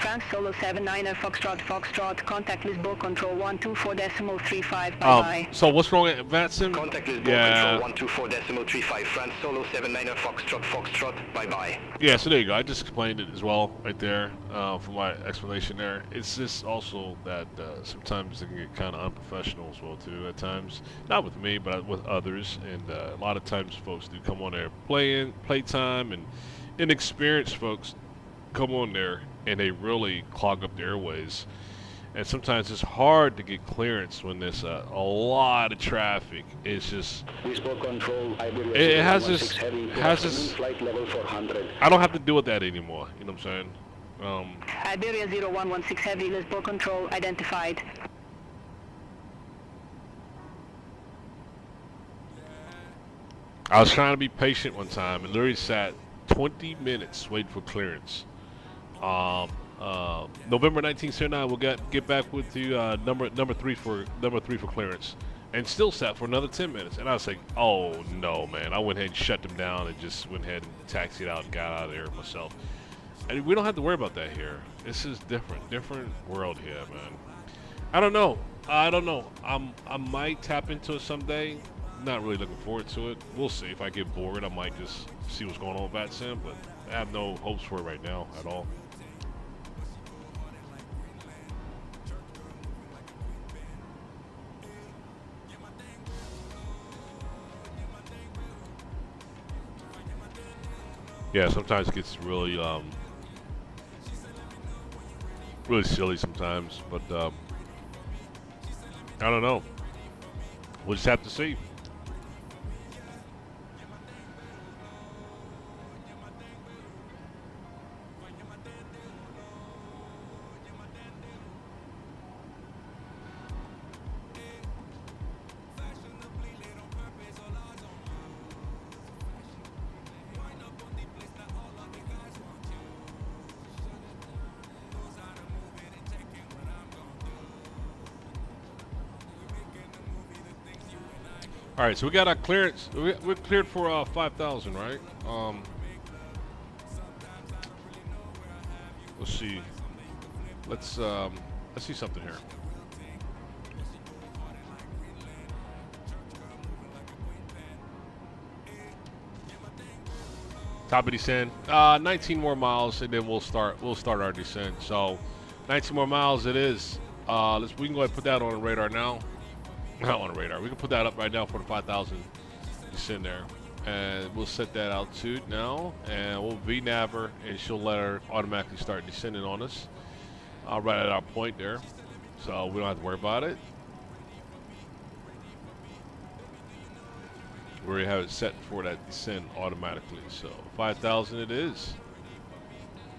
Speaker 8: France Solo 79er Foxtrot, contact Lisbon Control 124.35, bye-bye.
Speaker 1: So what's wrong at Vatsim?
Speaker 7: Contact Lisbon Control 124.35, France Solo 79er Foxtrot, bye-bye.
Speaker 1: Yeah, so there you go. I just explained it as well right there for my explanation there. It's just also that sometimes it can get kind of unprofessional as well too at times. Not with me, but with others. And a lot of times folks do come on there playtime, and inexperienced folks come on there and they really clog up the airways. And sometimes it's hard to get clearance when there's a lot of traffic. It's just it has this
Speaker 7: flight level 400.
Speaker 1: I don't have to deal with that anymore. You know what I'm saying?
Speaker 8: Iberia 0116 Heavy, Lisbon Control identified.
Speaker 1: I was trying to be patient one time and literally sat 20 minutes waiting for clearance. November 1979, we'll get back with you. Number three for clearance, and still sat for another 10 minutes. And I was like, oh no, man! I went ahead and shut them down and just went ahead and taxied out and got out of there myself. And we don't have to worry about that here. This is different world here, man. I don't know. I might tap into it someday. Not really looking forward to it. We'll see. If I get bored, I might just see what's going on with VATSIM, but I have no hopes for it right now at all. Yeah, sometimes it gets really really silly sometimes, but I don't know. We'll just have to see. All right, so we got our clearance. We're cleared for 5,000, right? Let's see. Let's see something here. Top of descent. 19 more miles, and then we'll start our descent. So, 19 more miles it is. We can go ahead and put that on the radar now. Not on the radar. We can put that up right now for the 5,000 descent there. And we'll set that altitude now. And we'll VNAV her, and she'll let her automatically start descending on us. Right at our point there. So we don't have to worry about it. We already have it set for that descent automatically. So 5,000 it is.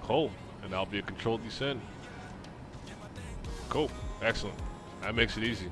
Speaker 1: Cool. And that'll be a controlled descent. Cool. Excellent. That makes it easy.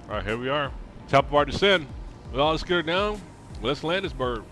Speaker 1: All right, here we are. Top of our descent. Well, let's get her down. Let's land this bird.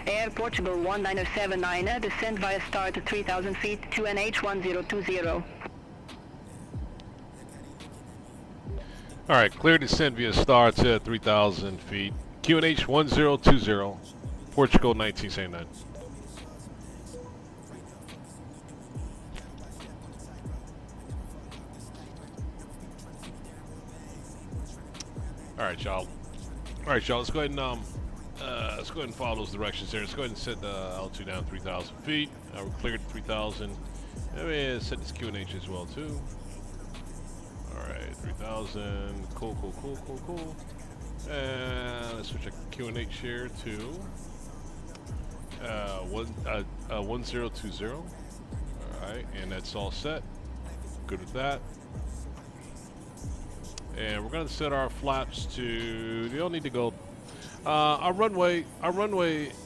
Speaker 8: Air Portugal 1979, descend via start at 3,000 feet to NH 1020.
Speaker 1: Alright, clear descent via starts at 3,000 feet. QNH 1020, Portugal 1979. Alright, y'all. Alright, y'all, let's go ahead and follow those directions here. Let's go ahead and set the altitude down 3,000 feet. We're cleared at 3,000. Let me set this QNH as well, too. Alright, 3,000. Cool. And let's switch our QNH here to 1020. Alright, and that's all set. Good with that. And we're gonna set our flaps to. You don't need to go. Our runway.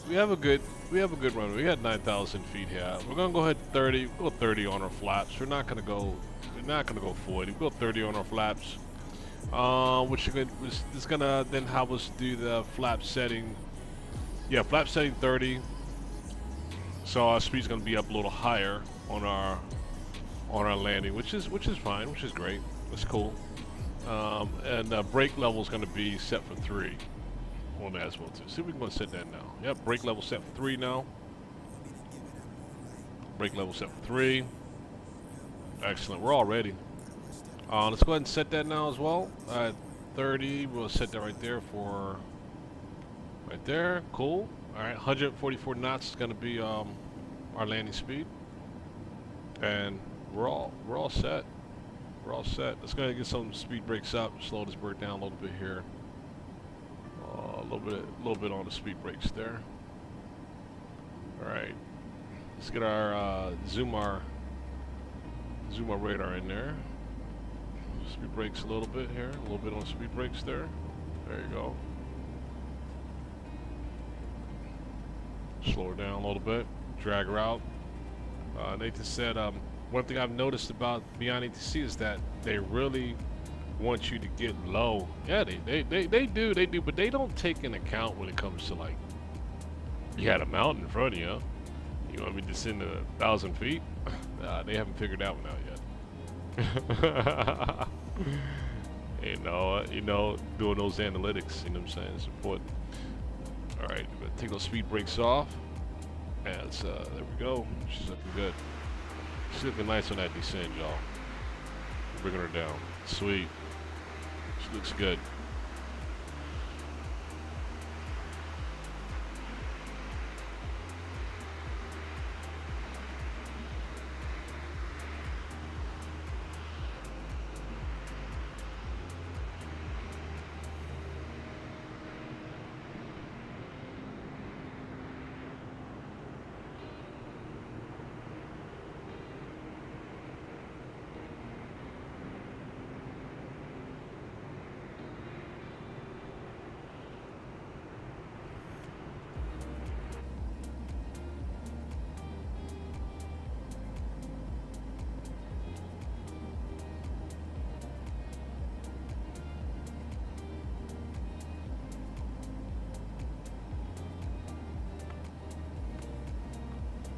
Speaker 1: We have a good runway. We got 9,000 feet here. We're gonna go ahead 30. Go 30 on our flaps. We're not gonna go 40. We'll go 30 on our flaps. Which is gonna then help us do the flap setting. Yeah, flap setting 30. So our speed's gonna be up a little higher on our landing, which is fine, which is great. That's cool. And brake level is going to be set for 3 on that as well too. See if we can set that now. Yep, brake level set for 3 now. Brake level set for 3. Excellent. We're all ready. Let's go ahead and set that now as well. 30. We'll set that right there for right there. Cool. All right. 144 knots is going to be our landing speed, and we're all set. We're all set. Let's go ahead and get some speed brakes up. Slow this bird down a little bit here. A little bit on the speed brakes there. All right. Let's get our zoom our radar in there. Speed brakes a little bit here. A little bit on speed brakes there. There you go. Slow her down a little bit. Drag her out. Nathan said, one thing I've noticed about BeyondATC is that they really want you to get low. Yeah, they do, but they don't take into account when it comes to, like, you had a mountain in front of you. You want me to descend to 1,000 feet? They haven't figured that one out yet. you know, doing those analytics, you know what I'm saying? It's important. All right, take those speed brakes off. And there we go. She's looking good. She's looking nice on that descent, y'all. Bringing her down. Sweet. She looks good.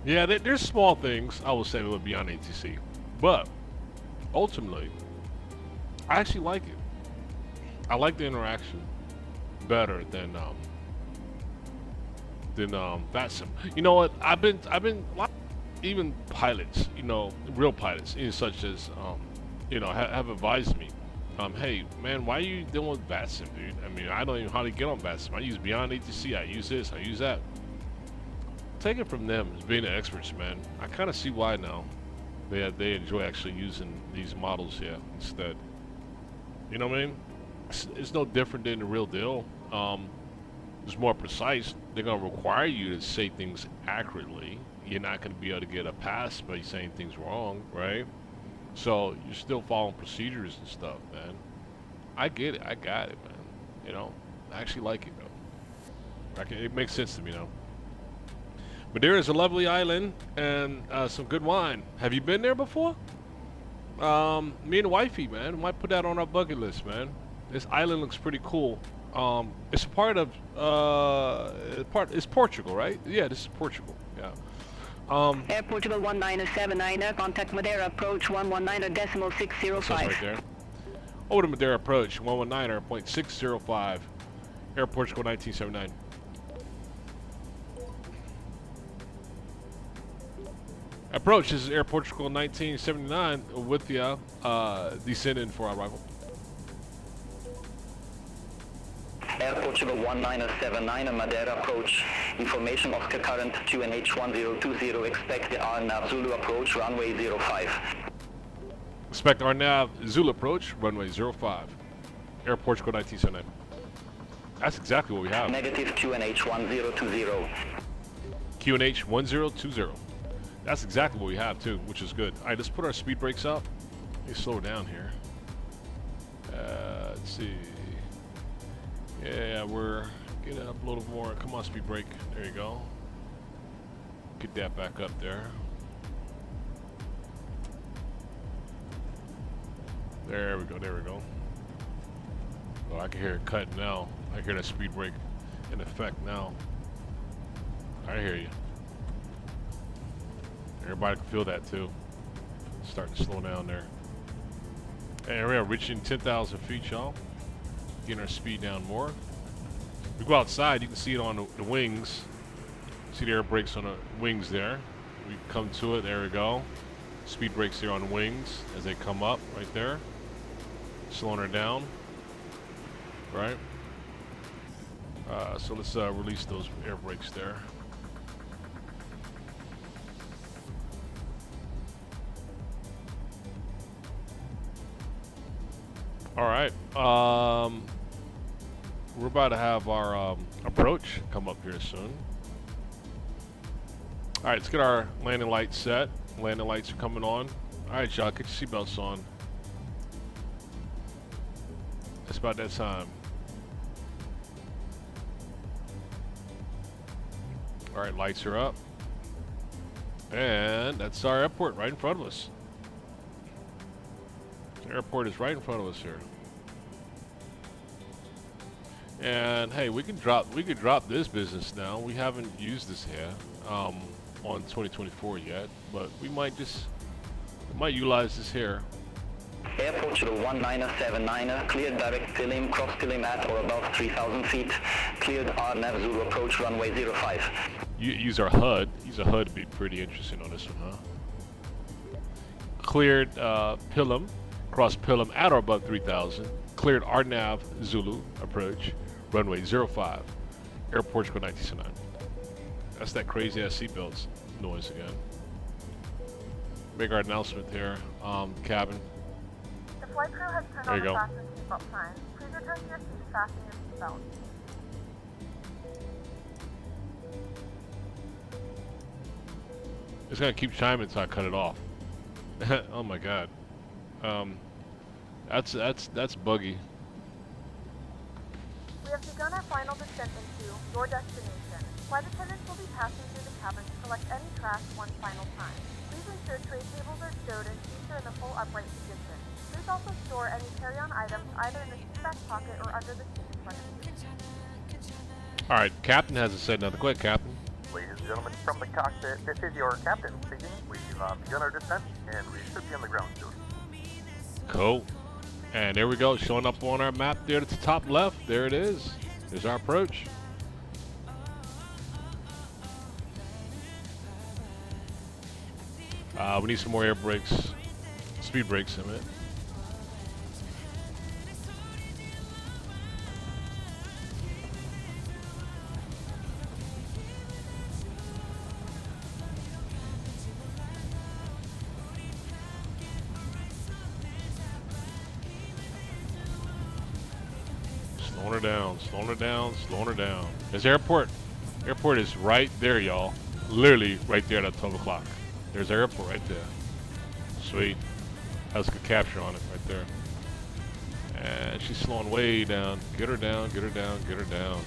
Speaker 1: Yeah, there's small things I will say with BeyondATC, but ultimately, I actually like it. I like the interaction better than VATSIM. You know what? I've been even pilots, you know, real pilots, such as you know, have advised me, hey man, why are you dealing with VATSIM, dude? I mean, I don't even know how to get on VATSIM. I use BeyondATC. I use this. I use that. Take it from them as being the experts, man. I kind of see why now. They enjoy actually using these models here instead. You know what I mean? It's no different than the real deal. It's more precise. They're gonna require you to say things accurately. You're not gonna be able to get a pass by saying things wrong, right? So you're still following procedures and stuff, man. I get it. I got it, man. You know, I actually like it though. It makes sense to me now. Madeira is a lovely island and some good wine. Have you been there before? Me and wifey, man. We might put that on our bucket list, man. This island looks pretty cool. It's a part of it's Portugal, right? Yeah, this is Portugal. Yeah.
Speaker 8: Air Portugal 1979er, contact Madeira approach 119.605.
Speaker 1: Right there. Over to Madeira approach 119.605. Air Portugal 1979. Approach, this is Air Portugal 1979 with the descending for arrival.
Speaker 7: Air Portugal 1979 Madeira approach. Information Oscar current 2NH1020. Expect the RNAV Zulu approach runway 05.
Speaker 1: Expect RNAV Zulu approach runway 05. Air Portugal 1979. That's exactly what we have.
Speaker 7: Negative QNH1020.
Speaker 1: QNH 1020. That's exactly what we have too, which is good. All right, let's put our speed brakes up. Let me slow down here. Let's see. Yeah, we're getting up a little more. Come on, speed brake. There you go. Get that back up there. There we go. There we go. Oh, I can hear it cutting now. I can hear that speed brake in effect now. I hear you. Everybody can feel that too. Starting to slow down there. And we are reaching 10,000 feet, y'all. Getting our speed down more. We go outside, you can see it on the wings. See the air brakes on the wings there. We come to it, there we go. Speed brakes here on wings as they come up right there. Slowing her down. Right? So let's release those air brakes there. All right, we're about to have our approach come up here soon. All right, let's get our landing lights set. Landing lights are coming on. All right, y'all, get your seatbelts on. It's about that time. All right, lights are up. And that's our airport right in front of us. The airport is right in front of us here. And hey, we could drop this business now. We haven't used this here on 2024 yet, but we might utilize this here.
Speaker 7: Air Portugal 1979 cleared direct Tilim, cross Tilim at or above 3,000 feet. Cleared RNAV Zulu approach runway 05.
Speaker 1: Use our HUD. Use a HUD to be pretty interesting on this one, huh? Cleared Pilim, cross Pilim at or above 3,000. Cleared RNAV Zulu approach runway 05. Air Portugal 1979. That's that crazy ass seatbelts noise again. Make our announcement here, cabin.
Speaker 3: The flight crew has turned
Speaker 1: There
Speaker 3: on
Speaker 1: you
Speaker 3: the
Speaker 1: go.
Speaker 3: fasten seatbelt sign. Please return to your seat and fasten your seatbelt.
Speaker 1: It's gonna keep chiming until I cut it off. Oh my god. That's buggy.
Speaker 3: We have begun our final descent into your destination. Flight attendants will be passing through the cabin to collect any trash one final time. Please ensure tray tables are stowed and seats are in the full upright position. Please also store any carry-on items either in the seat back pocket or under the seat in front of you.
Speaker 1: Alright, Captain hasn't said nothing. Go ahead, Captain.
Speaker 11: Ladies and gentlemen, from the cockpit, this is your captain speaking. We've begun our descent, and we should be on the ground soon.
Speaker 1: Cool. And there we go, showing up on our map there at the top left. There it is. There's our approach. We need some more air brakes, speed brakes in it. Slowing her down, slowing her down, slowing her down. There's airport. Airport is right there, y'all. Literally right there at 12 o'clock. There's our airport right there. Sweet. Has a good capture on it right there. And she's slowing way down. Get her down, get her down, get her down.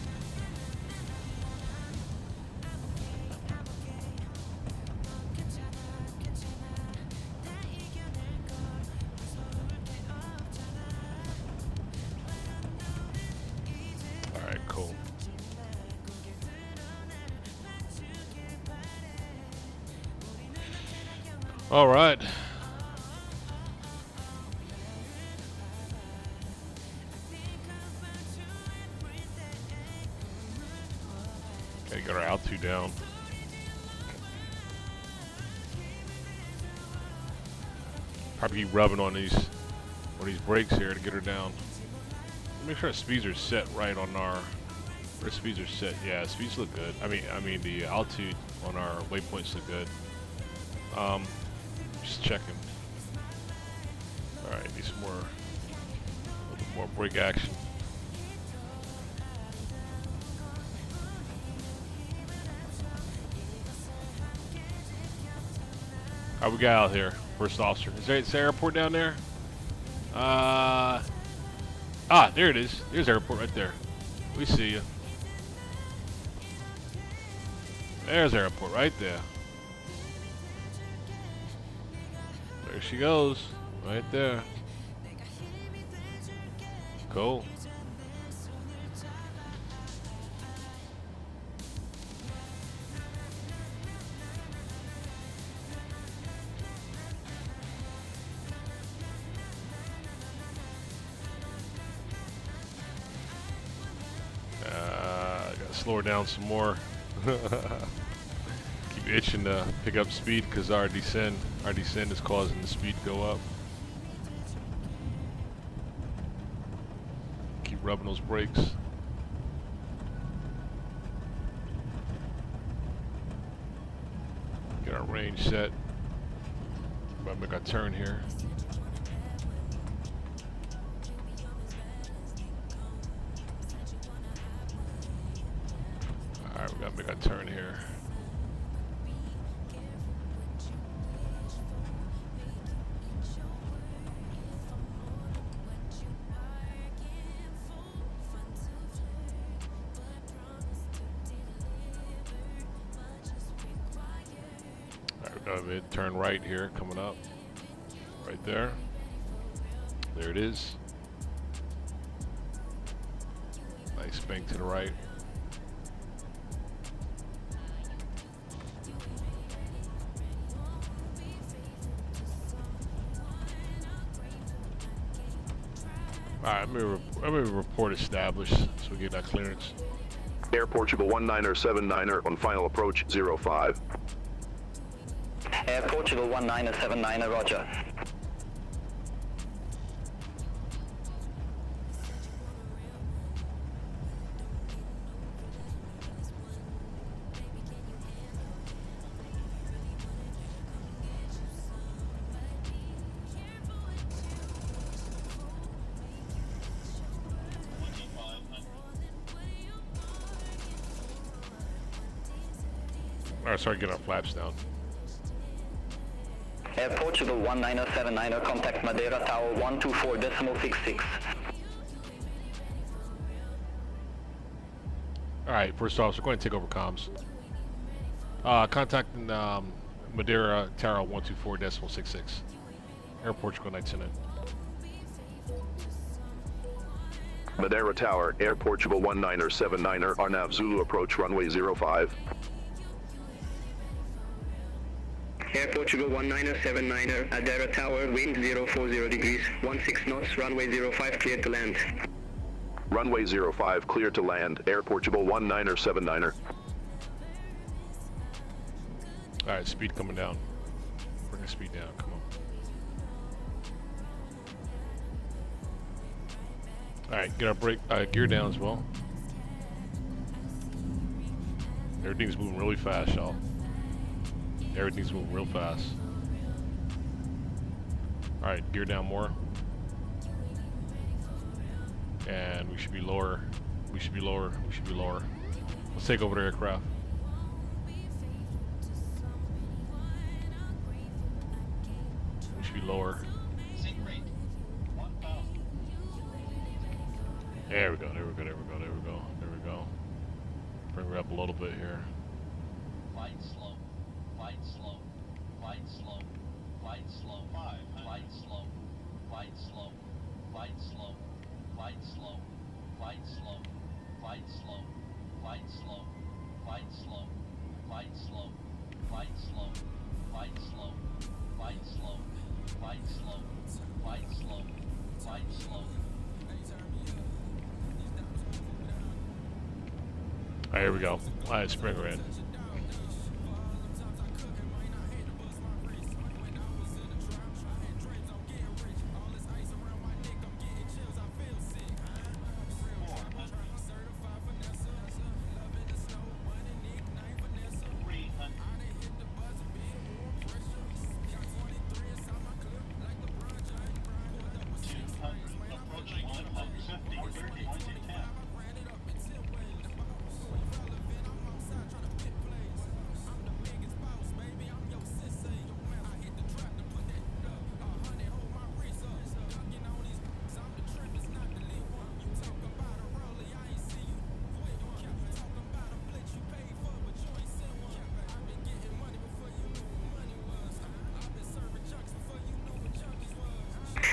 Speaker 1: All right. Gotta get our altitude down. Probably keep rubbing on these brakes here to get her down. Make sure our speeds are set right on our speeds are set. Yeah, speeds look good. I mean the altitude on our waypoints look good. Just checking. All right, need some more, a little bit more brake action. How we got out here? First officer. Is there an airport down there? There it is. There's airport right there. We see you. There's airport right there. There she goes. Right there. Cool. Gotta slow her down some more. Keep itching to pick up speed because our descent is causing the speed to go up. Keep rubbing those brakes. Get our range set. About to make our turn here. Alright, we gotta make our turn here. Turn right here, coming up. Right there. There it is. Nice bank to the right. Alright, let me report established so we get that clearance.
Speaker 9: Air Portugal 1979er on final approach 05.
Speaker 7: Air Portugal 1979er, roger.
Speaker 1: Alright, sorry, get our flaps down.
Speaker 7: Air Portugal 1979er, contact Madeira Tower 124.66.
Speaker 1: Alright, first off, so we're going to take over comms. Contacting Madeira Tower 124.66. Air Portugal 1979.
Speaker 9: Madeira Tower, Air Portugal 1979er, Arnav Zulu approach runway 05.
Speaker 7: Air Portugal 1979er, Madeira Tower, wind 040 degrees, 16 knots, runway 05 cleared to land.
Speaker 9: Runway 05 clear to land, Air Portugal 1979er.
Speaker 1: Alright, speed coming down. Bring the speed down, come on. Alright, get our brake gear down as well. Everything's moving really fast, y'all. Everything's moving real fast. Alright, gear down more. And we should be lower. We should be lower. We should be lower. Let's take over the aircraft. We should be lower. There we go, there we go, there we go, there we go, there we go. Bring her up a little bit here.
Speaker 15: Flight slow, flight slow, flight slow, flight slow, flight slow, flight slow, flight slow, flight slow, flight slow, flight slow, flight slow, flight slow, flight slow, flight slow, flight slow, flight slow, flight
Speaker 1: Alright, here we go. Alright, spring red.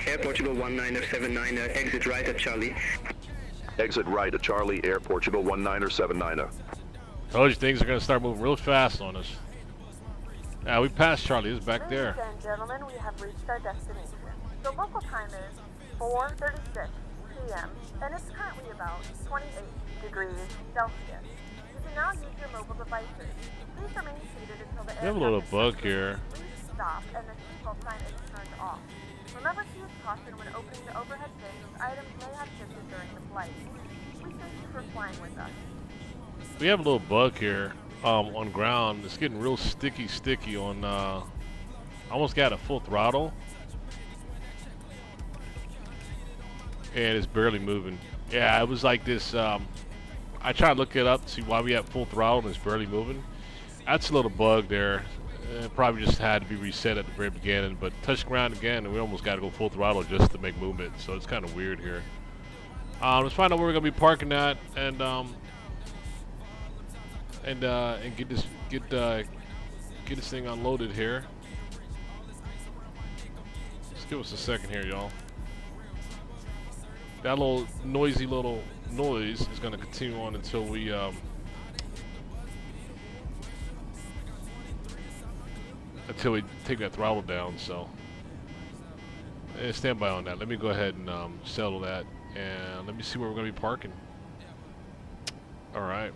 Speaker 7: Air Portugal 1979er, exit right at Charlie.
Speaker 9: Exit right at Charlie, Air Portugal 1979er.
Speaker 1: Told you things are going to start moving real fast on us. Yeah, we passed Charlie. It's back there.
Speaker 3: Ladies and gentlemen, we have reached our destination. The local time is 4:36 p.m. and it's currently about 28 degrees Celsius. You can now use your mobile devices. Please remain seated until the
Speaker 1: We have a little bug here.
Speaker 3: Please stop and the seatbelt sign is turned off. Remember to use caution when opening the overhead bins. Items may have shifted during the flight. We thank you for flying with us.
Speaker 1: We have a little bug here on ground. It's getting real sticky on, almost got a full throttle. And it's barely moving. Yeah, it was like this, I tried to look it up to see why we have full throttle and it's barely moving. That's a little bug there. It probably just had to be reset at the very beginning, but touched ground again and we almost got to go full throttle just to make movement. So it's kind of weird here. Let's find out where we're gonna be parking at and get this thing unloaded here. Just give us a second here, y'all. That little noisy little noise is gonna continue on until we take that throttle down. So stand by on that. Let me go ahead and settle that, and let me see where we're gonna be parking. All right.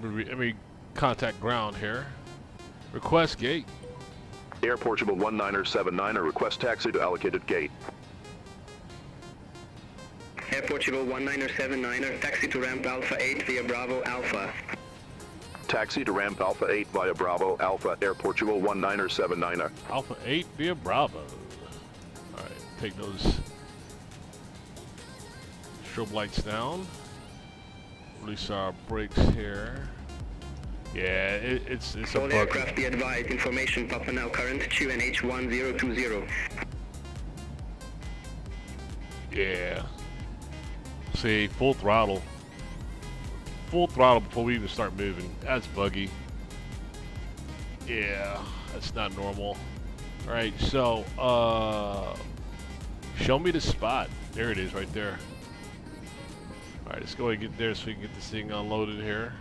Speaker 1: Let me contact ground here. Request gate.
Speaker 9: Air Portugal 1979er, request taxi to allocated gate.
Speaker 7: Air Portugal 1979er, taxi to ramp Alpha 8 via Bravo Alpha.
Speaker 9: Taxi to ramp Alpha 8 via Bravo Alpha, Air Portugal 1979er.
Speaker 1: Alpha 8 via Bravo. Alright, take those strobe lights down. Release our brakes here. Yeah, it's a
Speaker 7: All
Speaker 1: bug.
Speaker 7: aircraft be advised, information Papa now current QNH 1020.
Speaker 1: Yeah. See, full throttle. Full throttle before we even start moving. That's buggy. Yeah, that's not normal. Alright, so, show me the spot. There it is right there. Alright, let's go ahead and get there so we can get this thing unloaded here.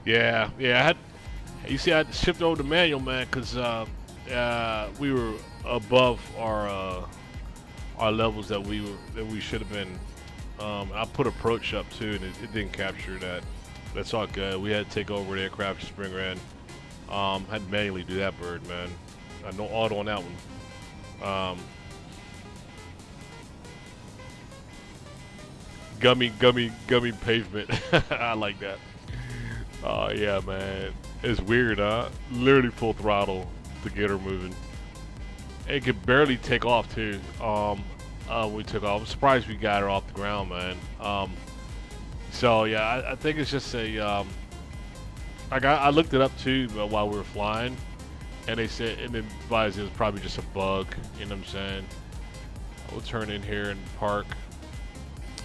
Speaker 1: Yeah, I had, you see, I had to shift over to manual, man, because we were above our levels that we should have been. I put approach up too, and it didn't capture that. That's all good. We had to take over the aircraft spring ran. Had to manually do that bird, man. No auto on that one. Gummy pavement. I like that. Oh yeah, man. It's weird, huh? Literally full throttle to get her moving. It could barely take off too. We took off. I'm surprised we got her off the ground, man. So yeah, I think it's just a. I looked it up too while we were flying, and they said, and advised it was probably just a bug. You know what I'm saying? We'll turn in here and park.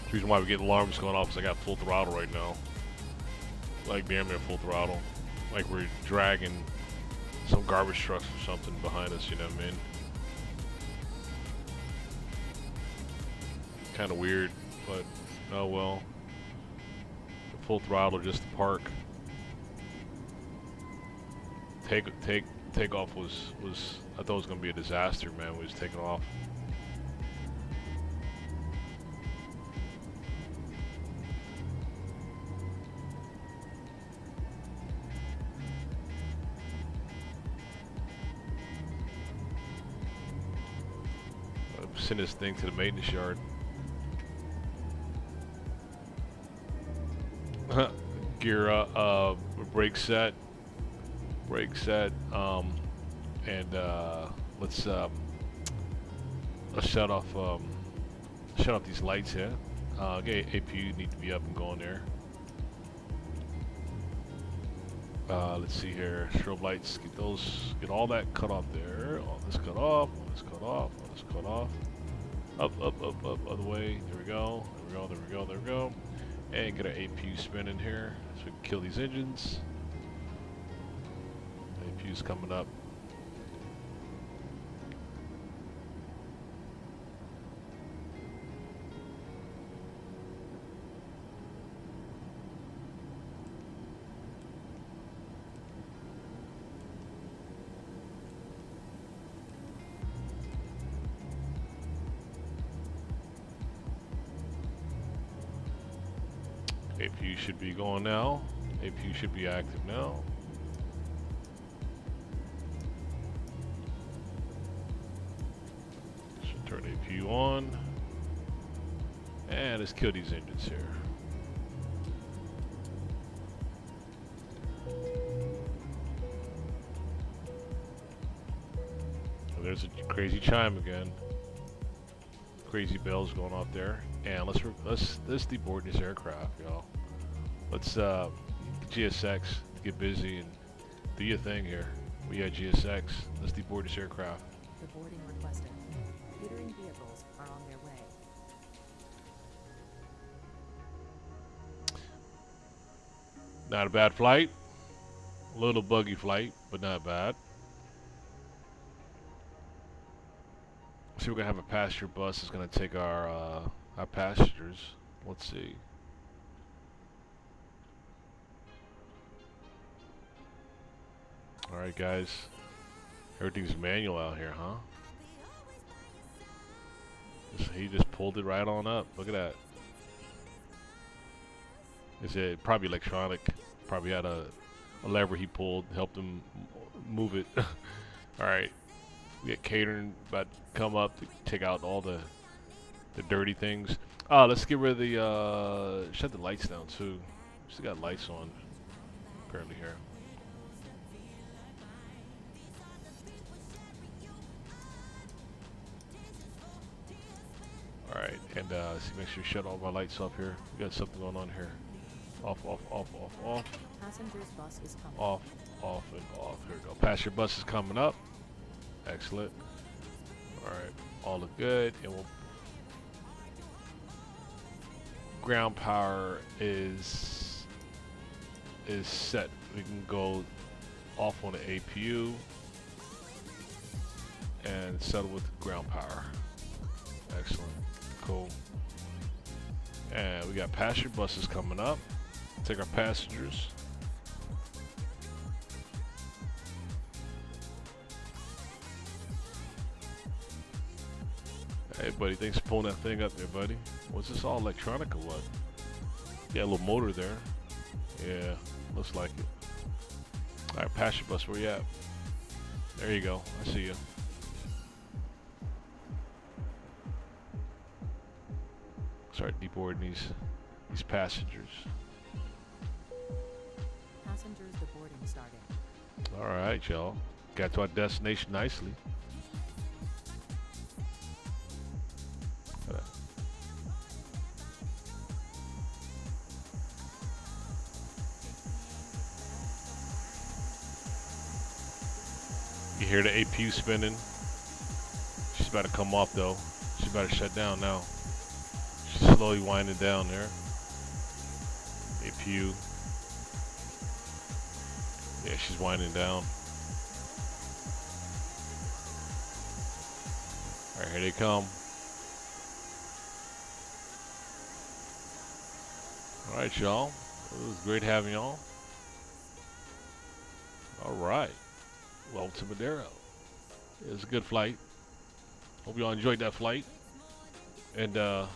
Speaker 1: The reason why we get alarms going off is I got full throttle right now. Like damn near full throttle. Like we're dragging some garbage trucks or something behind us, you know what I mean? Kind of weird, but oh well. Full throttle just to park. takeoff was I thought it was gonna be a disaster, man. We was taking off. Send this thing to the maintenance yard. Gear up, brake set, and let's shut off these lights here. Okay, APU need to be up and going there. Let's see here, strobe lights, get all that cut off there. All this cut off, all this cut off, all this cut off. Up, other way. There we go. There we go. And get our APU spinning here so we can kill these engines. APU's coming up. APU should be going now. APU should be active now. Should turn APU on. And let's kill these engines here. Oh, there's a crazy chime again. Crazy bells going off there. And let's deboard this aircraft, y'all. Let's GSX get busy and do your thing here. We got GSX. Let's deboard this aircraft.
Speaker 2: The boarding requested. Catering vehicles are on their way.
Speaker 1: Not a bad flight. A little buggy flight, but not bad. So we're gonna have a passenger bus that's gonna take our passengers. Let's see. All right, guys. Everything's manual out here, huh? He just pulled it right on up. Look at that. Is it probably electronic? Probably had a lever he pulled, helped him move it. All right. We got catering about to come up to take out all the dirty things. Let's get rid of the shut the lights down too. Still got lights on apparently here. All right, and see, make sure you shut all my lights off here. We got something going on here. Off.
Speaker 2: Passenger's bus is coming.
Speaker 1: Off, and off. Here we go. Passenger bus is coming up. Excellent. All right, all look good, and we'll. Ground power is set. We can go off on the APU and settle with ground power. Excellent. Cool. And we got passenger buses coming up. Take our passengers. Hey buddy, thanks for pulling that thing up there, buddy. Was this all electronic or what? Yeah, a little motor there. Yeah, looks like it. Alright, passenger bus, where you at? There you go, I see you. Start deboarding these passengers.
Speaker 2: Passengers, the boarding starting.
Speaker 1: Alright, y'all. Got to our destination nicely. You hear the APU spinning. She's about to come off though. She's about to shut down now. She's slowly winding down there. APU. Yeah, she's winding down. Alright, here they come. Alright, y'all. It was great having y'all. Alright. Welcome to Madeira. It was a good flight. Hope y'all enjoyed that flight. And all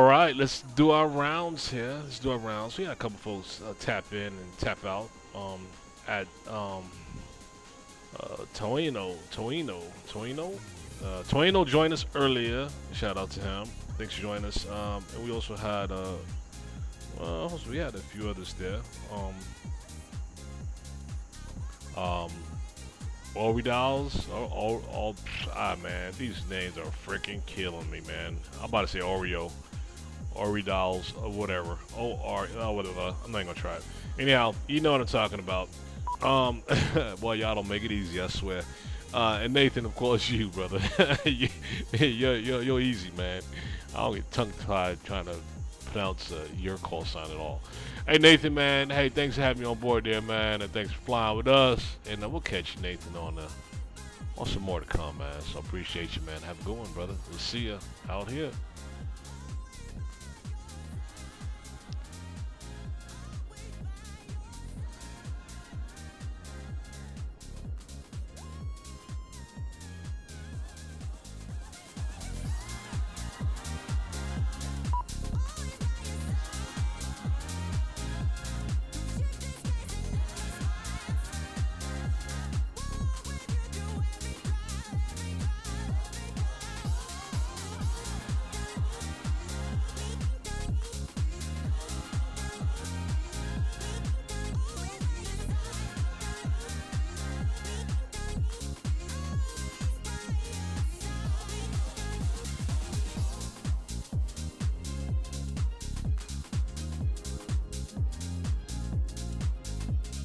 Speaker 1: right, let's do our rounds here. Let's do our rounds. We got a couple folks tap in and tap out at Toino joined us earlier. Shout out to him. Thanks for joining us. And we also had we had a few others there. Oridals, man, these names are freaking killing me, man. I'm about to say Oreo, Oridals, or whatever. Whatever. I'm not gonna try it. Anyhow, you know what I'm talking about. Boy, y'all don't make it easy, I swear. And Nathan, of course, you, brother. you're easy, man. I don't get tongue-tied trying to pronounce your call sign at all. Hey, Nathan, man. Hey, thanks for having me on board there, man. And thanks for flying with us. And we'll catch you, Nathan, on some more to come, man. So appreciate you, man. Have a good one, brother. We'll see you out here.